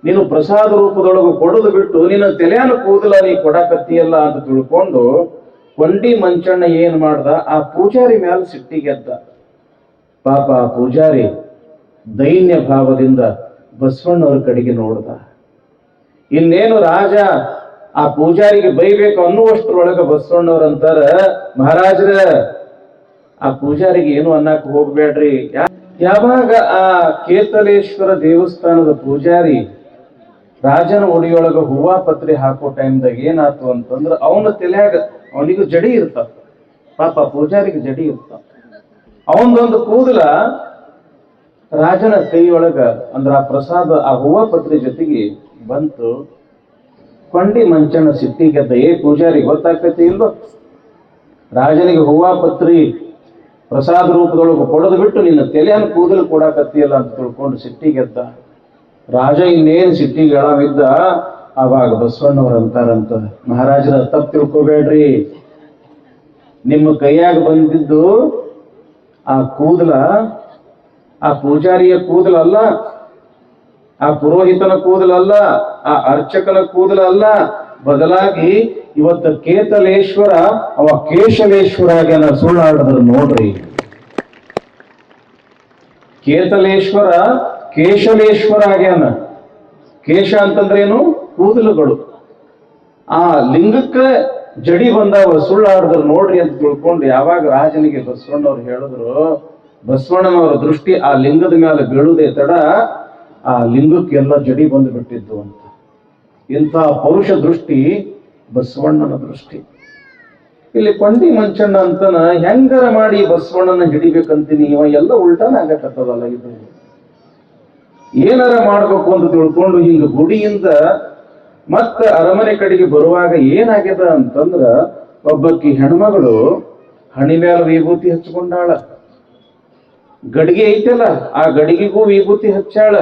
ನೀನು ಪ್ರಸಾದ ರೂಪದೊಳಗೆ ಕೊಡೋದು ಬಿಟ್ಟು ನಿನ್ನ ತಲೆಯನ್ನು ಕೂದಲ ನೀ ಕೊಡಕತ್ತೀಯಲ್ಲ ಅಂತ ತಿಳ್ಕೊಂಡು ಕೊಂಡಿ ಮಂಚಣ್ಣ ಏನ್ ಮಾಡ್ದ, ಆ ಪೂಜಾರಿ ಮ್ಯಾಲ ಸಿಟ್ಟಿಗೆದ್ದ. ಪಾಪ ಪೂಜಾರಿ ದೈನ್ಯ ಭಾವದಿಂದ ಬಸವಣ್ಣವ್ರ ಕಡೆಗೆ ನೋಡ್ದ. ಇನ್ನೇನು ರಾಜ ಆ ಪೂಜಾರಿಗೆ ಬೈಬೇಕು ಅನ್ನುವಷ್ಟರೊಳಗ ಬಸವಣ್ಣವ್ರಂತಾರ, ಮಹಾರಾಜರ ಆ ಪೂಜಾರಿಗೆ ಏನು ಅನ್ನಕ್ ಹೋಗ್ಬೇಡ್ರಿ. ಯಾವಾಗ ಆ ಕೇತಲೇಶ್ವರ ದೇವಸ್ಥಾನದ ಪೂಜಾರಿ ರಾಜನ ಒಡಿಯೊಳಗ ಹೂವಾ ಪತ್ರಿ ಹಾಕೋ ಟೈಮ್ದಾಗ ಏನಾಯ್ತು ಅಂತಂದ್ರ ಅವನ ತಲೆಯಾಗ ಅವನಿಗೂ ಜಡಿ ಇರ್ತಾವ, ಪಾಪ ಪೂಜಾರಿಗೆ ಜಡಿ ಇರ್ತಾವ, ಅವನದೊಂದು ಕೂದಲ ರಾಜನ ಕೈಯೊಳಗ ಅಂದ್ರ ಆ ಪ್ರಸಾದ ಆ ಹೂವಾ ಪತ್ರಿ ಜೊತೆಗೆ ಬಂತು. ಕೊಂಡಿ ಮಂಚಣ್ಣ ಸಿಟ್ಟಿಗೆದ್ದ. ಪೂಜಾರಿ ಗೊತ್ತಾಗ್ತೈತಿ ಇಲ್ವೋ, ರಾಜನಿಗೆ ಹೂವಾ ಪತ್ರಿ ಪ್ರಸಾದ ರೂಪದೊಳಗೆ ಕೊಡೋದು ಬಿಟ್ಟು ನಿನ್ನ ತಲೆಯನ್ನು ಕೂದಲು ಕೊಡಾಕತ್ತಿಯಲ್ಲ ಅಂತ ತಿಳ್ಕೊಂಡು ಸಿಟ್ಟಿಗೆದ್ದ. ರಾಜ ಇನ್ನೇನು ಸಿಟ್ಟಿಗೆ ಎಳವಿದ್ದ. ಆವಾಗ ಬಸವಣ್ಣವ್ರ ಅಂತಾರಂತ, ಮಹಾರಾಜರ ತಪ್ಪು ತಿಳ್ಕೊಬೇಡ್ರಿ, ನಿಮ್ಮ ಕೈಯಾಗ ಬಂದಿದ್ದು ಆ ಕೂದಲ ಆ ಪೂಜಾರಿಯ ಕೂದಲಲ್ಲ, ಆ ಪುರೋಹಿತನ ಕೂದಲಲ್ಲ, ಆ ಅರ್ಚಕನ ಕೂದಲಲ್ಲ, ಬದಲಾಗಿ ಇವತ್ತು ಕೇತಲೇಶ್ವರ ಅವ ಕೇಶಲೇಶ್ವರ ಆಗ್ಯಾನ. ಸುಳ್ಳಾಡದ್ರು ನೋಡ್ರಿ, ಕೇತಲೇಶ್ವರ ಕೇಶಲೇಶ್ವರ ಆಗ್ಯಾನ. ಕೇಶ ಅಂತಂದ್ರೇನು? ಕೂದಲುಗಳು. ಆ ಲಿಂಗಕ್ಕೆ ಜಡಿ ಬಂದವ. ಸುಳ್ಳಾಡಿದ್ರು ನೋಡ್ರಿ ಅಂತ ತಿಳ್ಕೊಂಡು ಯಾವಾಗ ರಾಜನಿಗೆ ಬಸವಣ್ಣವ್ರು ಹೇಳಿದ್ರು, ಬಸವಣ್ಣನವರ ದೃಷ್ಟಿ ಆ ಲಿಂಗದ ಮೇಲೆ ಬೀಳುವುದೇ ತಡ ಆ ಲಿಂಗಕ್ಕೆಲ್ಲ ಜಡಿ ಬಂದು ಬಿಟ್ಟಿದ್ದು ಅಂತ. ಇಂಥ ಪೌರುಷ ದೃಷ್ಟಿ ಬಸವಣ್ಣನ ದೃಷ್ಟಿ. ಇಲ್ಲಿ ಕೊಂಡಿ ಮಂಚಣ್ಣ ಅಂತನ ಹೆಂಗಾರ ಮಾಡಿ ಬಸವಣ್ಣನ ಹಿಡಿಬೇಕಂತೀನಿ, ಇವ ಎಲ್ಲ ಉಲ್ಟಾನ ಆಗಕತ್ತದಲ್ಲ. ಇದು ಏನಾರ ಮಾಡ್ಬೇಕು ಅಂತ ತಿಳ್ಕೊಂಡು ಹಿಂಗ ಗುಡಿಯಿಂದ ಮತ್ತ ಅರಮನೆ ಕಡೆಗೆ ಬರುವಾಗ ಏನಾಗ್ಯದ ಅಂತಂದ್ರ, ಒಬ್ಬಕ್ಕಿ ಹೆಣ್ಮಗಳು ಹಣಿ ಮೇಲೆ ವಿಭೂತಿ ಹಚ್ಕೊಂಡಾಳ. ಗಡಿಗೆ ಐತಲ್ಲ, ಆ ಗಡಿಗೆಗೂ ವಿಭೂತಿ ಹಚ್ಚಾಳ.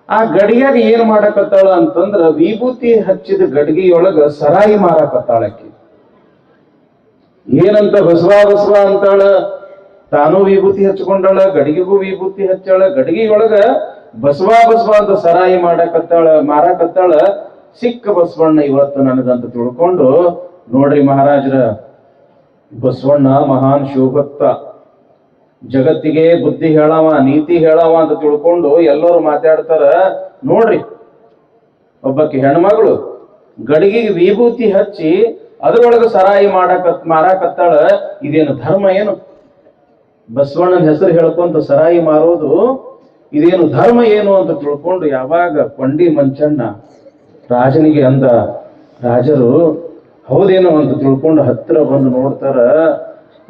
ಆ ಗಡಿಯಾಗ ಏನ್ ಮಾಡಕತ್ತಾಳ ಅಂತಂದ್ರ, ವಿಭೂತಿ ಹಚ್ಚಿದ ಗಡಿಗೆಯೊಳಗ ಸರಾಯಿ ಮಾರಾಕತ್ತಾಳಕ್ಕಿ. ಏನಂತ ಬಸವ ಬಸವ ಅಂತಾಳ, ತಾನು ವಿಭೂತಿ ಹಚ್ಕೊಂಡಾಳ, ಗಡಿಗೆಗೂ ವಿಭೂತಿ ಹಚ್ಚಾಳ. ಗಡಿಗೆಯೊಳಗ ಬಸವ ಬಸವ ಅಂತ ಸರಾಯಿ ಮಾರಾಕತ್ತಾಳ. ಸಿಕ್ಕ ಬಸವಣ್ಣ ಇವತ್ತು ನನಗಂತ ತಿಳ್ಕೊಂಡು, ನೋಡ್ರಿ ಮಹಾರಾಜರ, ಬಸವಣ್ಣ ಮಹಾನ್ ಶಿವಭಕ್ತ, ಜಗತ್ತಿಗೆ ಬುದ್ಧಿ ಹೇಳವ, ನೀತಿ ಹೇಳವ ಅಂತ ತಿಳ್ಕೊಂಡು ಎಲ್ಲರೂ ಮಾತಾಡ್ತಾರ. ನೋಡ್ರಿ, ಒಬ್ಬಕ್ಕೆ ಹೆಣ್ಮಗಳು ಗಡಿಗೆಗೆ ವಿಭೂತಿ ಹಚ್ಚಿ ಅದ್ರೊಳಗ ಸರಾಯಿ ಮಾರಾಕತ್ತಾಳ. ಇದೇನು ಧರ್ಮ ಏನು? ಬಸವಣ್ಣನ ಹೆಸರು ಹೇಳ್ಕೊಂತ ಸರಾಯಿ ಮಾರೋದು ಇದೇನು ಧರ್ಮ ಏನು ಅಂತ ತಿಳ್ಕೊಂಡು ಯಾವಾಗ ಕೊಂಡಿ ಮಂಚಣ್ಣ ರಾಜನಿಗೆ ಅಂದ, ರಾಜರು ಹೌದೇನೋ ಅಂತ ತಿಳ್ಕೊಂಡು ಹತ್ತಿರ ಬಂದು ನೋಡ್ತಾರ.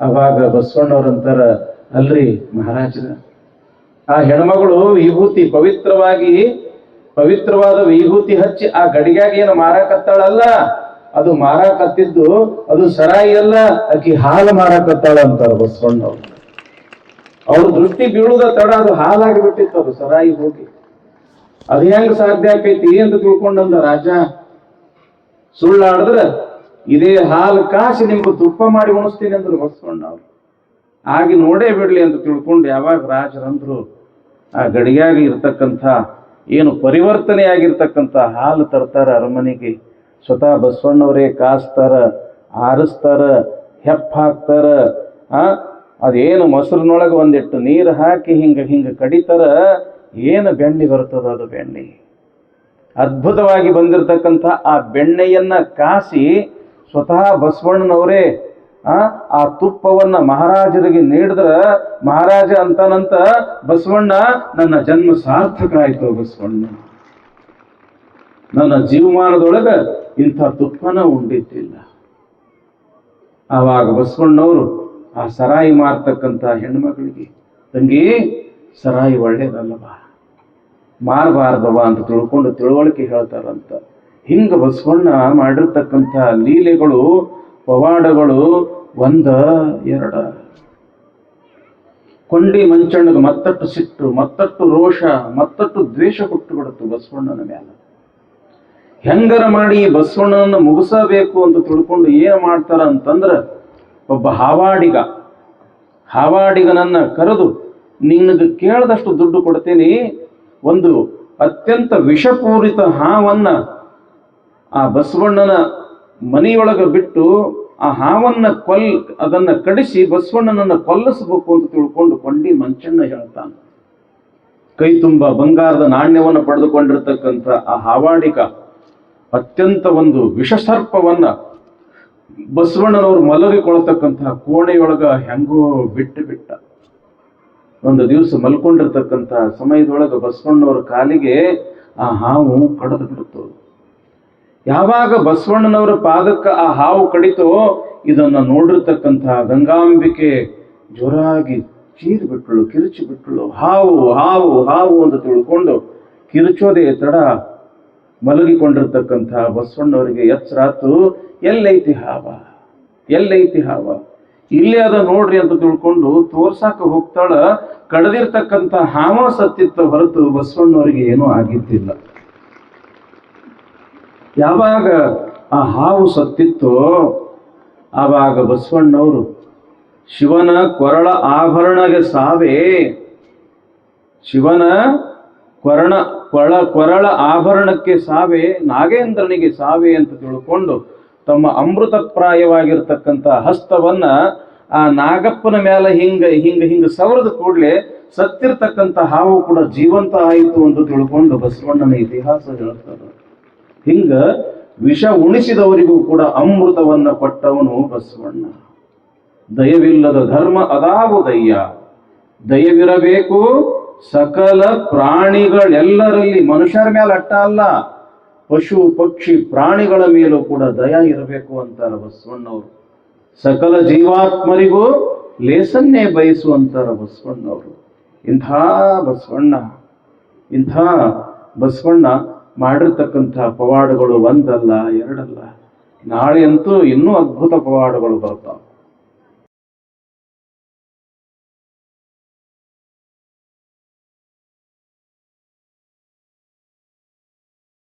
ಅವಾಗ ಬಸವಣ್ಣವ್ರಂತಾರ, ಅಲ್ರಿ ಮಹಾರಾಜರ, ಆ ಹೆಣ್ಮಗಳು ವಿಭೂತಿ ಪವಿತ್ರವಾದ ವಿಭೂತಿ ಹಚ್ಚಿ ಆ ಗಡಿಗ್ಯಾಗ ಏನು ಮಾರಾಕತ್ತಾಳಲ್ಲ, ಅದು ಮಾರಾಕತ್ತಿದ್ದು ಅದು ಸರಾಯಿ ಅಲ್ಲ, ಆಕಿ ಹಾಲು ಮಾರಾಕತ್ತಾಳ ಅಂತಾರ ಬಸವಣ್ಣವ್ರು. ಅವ್ರ ದೃಷ್ಟಿ ಬೀಳುದ ತಡ ಅದು ಹಾಲಾಗಿ ಬಿಟ್ಟಿತ್ತು, ಅದು ಸರಾಯಿ ಹೋಗಿ. ಅದು ಹೆಂಗ ಸಾಧ್ಯ ಆಕೈತಿ ಅಂತ ತಿಳ್ಕೊಂಡಂದ ರಾಜ. ಸುಳ್ಳಾಡಿದ್ರ ಇದೇ ಹಾಲು ಕಾಸಿ ನಿಮ್ಗೆ ತುಪ್ಪ ಮಾಡಿ ಉಣಿಸ್ತೀನಿ ಅಂದ್ರು ಬಸವಣ್ಣವ್ರು. ಆಗಿ ನೋಡೇ ಬಿಡ್ಲಿ ಅಂತ ತಿಳ್ಕೊಂಡು ಯಾವಾಗ ರಾಜರಂದ್ರು ಆ ಗಡಿಯಾಗಿ ಇರ್ತಕ್ಕಂಥ ಏನು ಪರಿವರ್ತನೆ ಆಗಿರ್ತಕ್ಕಂಥ ಹಾಲು ತರ್ತಾರ ಅರಮನೆಗೆ. ಸ್ವತಃ ಬಸವಣ್ಣವರೇ ಕಾಸ್ತಾರ, ಆರಿಸ್ತಾರ, ಹೆಪ್ಪ ಹಾಕ್ತಾರ. ಅದೇನು ಮೊಸರಿನೊಳಗೆ ಒಂದಿಟ್ಟು ನೀರು ಹಾಕಿ ಹಿಂಗ ಕಡಿತಾರ. ಏನು ಬೆಣ್ಣೆ ಬರ್ತದ ಅದು ಬೆಣ್ಣೆ. ಅದ್ಭುತವಾಗಿ ಬಂದಿರತಕ್ಕಂಥ ಆ ಬೆಣ್ಣೆಯನ್ನ ಕಾಸಿ ಸ್ವತಃ ಬಸವಣ್ಣನವರೇ ಆ ತುಪ್ಪವನ್ನ ಮಹಾರಾಜರಿಗೆ ನೀಡಿದ್ರ ಮಹಾರಾಜ ಅಂತಾನಂತ, ಬಸವಣ್ಣ ನನ್ನ ಜನ್ಮ ಸಾರ್ಥಕ ಆಯ್ತು, ಬಸವಣ್ಣ ನನ್ನ ಜೀವಮಾನದೊಳಗ ಇಂಥ ತುಪ್ಪನ ಉಂಡಿದ್ದಿಲ್ಲ. ಆವಾಗ ಬಸವಣ್ಣವರು ಆ ಸರಾಯಿ ಮಾರ್ತಕ್ಕಂಥ ಹೆಣ್ಮಗಳಿಗೆ, ತಂಗಿ ಸರಾಯಿ ಒಳ್ಳೇದಲ್ಲವ, ಮಾರಬಾರ್ದವ ಅಂತ ತಿಳ್ಕೊಂಡು ತಿಳುವಳಿಕೆ ಹೇಳ್ತಾರಂತ. ಹಿಂಗ ಬಸವಣ್ಣ ಮಾಡಿರ್ತಕ್ಕಂಥ ಲೀಲೆಗಳು ಪವಾಡಗಳು ಒಂದ ಎರಡ. ಕೊಂಡಿ ಮಂಚಣ್ಣಗೆ ಮತ್ತಟ್ಟು ಸಿಟ್ಟು, ಮತ್ತಟ್ಟು ರೋಷ, ಮತ್ತಟ್ಟು ದ್ವೇಷ ಹುಟ್ಟು ಬಿಡುತ್ತು ಬಸವಣ್ಣನ ಮೇಲೆ. ಹೆಂಗರ ಮಾಡಿ ಬಸವಣ್ಣನನ್ನು ಮುಗಿಸಬೇಕು ಅಂತ ತಿಳ್ಕೊಂಡು ಏನ್ ಮಾಡ್ತಾರ ಅಂತಂದ್ರ, ಒಬ್ಬ ಹಾವಾಡಿಗನನ್ನ ಕರೆದು, ನಿನಗೆ ಕೇಳದಷ್ಟು ದುಡ್ಡು ಕೊಡ್ತೀನಿ, ಒಂದು ಅತ್ಯಂತ ವಿಷಪೂರಿತ ಹಾವನ್ನ ಆ ಬಸವಣ್ಣನ ಮನೆಯೊಳಗ ಬಿಟ್ಟು ಆ ಹಾವನ್ನ ಅದನ್ನ ಕಡಿಸಿ ಬಸವಣ್ಣನನ್ನ ಕೊಲ್ಲಿಸಬೇಕು ಅಂತ ತಿಳ್ಕೊಂಡು ಕೊಂಡಿ ಮಂಚಣ್ಣ ಹೇಳ್ತಾನೆ. ಕೈ ತುಂಬ ಬಂಗಾರದ ನಾಣ್ಯವನ್ನು ಪಡೆದುಕೊಂಡಿರ್ತಕ್ಕಂಥ ಆ ಹಾವಾಡಿಗ ಅತ್ಯಂತ ಒಂದು ವಿಷಸರ್ಪವನ್ನ ಬಸವಣ್ಣನವರು ಮಲಗಿಕೊಳ್ತಕ್ಕಂತಹ ಕೋಣೆಯೊಳಗ ಹೆಂಗೋ ಬಿಟ್ಟ. ಒಂದು ದಿವಸ ಮಲ್ಕೊಂಡಿರ್ತಕ್ಕಂಥ ಸಮಯದೊಳಗ ಬಸವಣ್ಣನವರ ಕಾಲಿಗೆ ಆ ಹಾವು ಕಡಿದು ಬಿಡುತ್ತೋ. ಯಾವಾಗ ಬಸವಣ್ಣನವರ ಪಾದಕ್ಕೆ ಆ ಹಾವು ಕಡಿತೋ, ಇದನ್ನ ನೋಡಿರ್ತಕ್ಕಂಥ ಗಂಗಾಂಬಿಕೆ ಜೋರಾಗಿ ಚೀರಿಬಿಟ್ಳು, ಕಿರುಚಿಬಿಟ್ಳು. ಹಾವು ಹಾವು ಹಾವು ಅಂತ ತಿಳ್ಕೊಂಡು ಕಿರುಚೋದೇ ತಡ ಮಲಗಿಕೊಂಡಿರ್ತಕ್ಕಂಥ ಬಸವಣ್ಣವರಿಗೆ ಎಚ್ಚರಾತು. ಎಲ್ಲೈತಿ ಹಾವ, ಇಲ್ಲೇ ಅದ ನೋಡ್ರಿ ಅಂತ ತಿಳ್ಕೊಂಡು ತೋರ್ಸಾಕ ಹೋಗ್ತಾಳ. ಕಡದಿರ್ತಕ್ಕಂಥ ಹಾವ ಸತ್ತಿತ್ತ ಹೊರತು ಬಸವಣ್ಣವರಿಗೆ ಏನೂ ಆಗಿದ್ದಿಲ್ಲ. ಯಾವಾಗ ಆ ಹಾವು ಸತ್ತಿತ್ತೋ ಆವಾಗ ಬಸವಣ್ಣವರು ಶಿವನ ಕೊರಳ ಆಭರಣಗೆ ಸಾವೇ, ಶಿವನ ಕೊರಳ ಆಭರಣಕ್ಕೆ ಸಾವೇ, ನಾಗೇಂದ್ರನಿಗೆ ಸಾವೇ ಅಂತ ತಿಳ್ಕೊಂಡು ತಮ್ಮ ಅಮೃತಪ್ರಾಯವಾಗಿರ್ತಕ್ಕಂಥ ಹಸ್ತವನ್ನ ಆ ನಾಗಪ್ಪನ ಮೇಲೆ ಹಿಂಗ ಸವರದ ಕೂಡಲೇ ಸತ್ತಿರ್ತಕ್ಕಂಥ ಹಾವು ಕೂಡ ಜೀವಂತ ಆಯಿತು ಅಂತ ತಿಳ್ಕೊಂಡು ಬಸವಣ್ಣನ ಇತಿಹಾಸ ಹೇಳ್ತಾರೆ. ಹಿಂಗ ವಿಷ ಉಣಿಸಿದವರಿಗೂ ಕೂಡ ಅಮೃತವನ್ನ ಕೊಟ್ಟವನು ಬಸವಣ್ಣ. ದಯವಿಲ್ಲದ ಧರ್ಮ ಅದಾವು ದಯವಿರಬೇಕು ಸಕಲ ಪ್ರಾಣಿಗಳೆಲ್ಲರಲ್ಲಿ, ಮನುಷ್ಯರ ಮೇಲೆ ಅಟ್ಟ ಅಲ್ಲ, ಪಶು ಪಕ್ಷಿ ಪ್ರಾಣಿಗಳ ಮೇಲೂ ಕೂಡ ದಯ ಇರಬೇಕು ಅಂತಾರ ಬಸವಣ್ಣವರು. ಸಕಲ ಜೀವಾತ್ಮರಿಗೂ ಲೇಸನ್ನೇ ಬಯಸುವಂತಾರ ಬಸವಣ್ಣವರು. ಇಂಥ ಬಸವಣ್ಣ ಮಾಡಿರ್ತಕ್ಕಂಥ ಪವಾಡಗಳು ಒಂದಲ್ಲ ಎರಡಲ್ಲ, ನಾಳೆ ಅಂತೂ ಇನ್ನೂ ಅದ್ಭುತ ಪವಾಡಗಳು ಬರ್ತಾವ.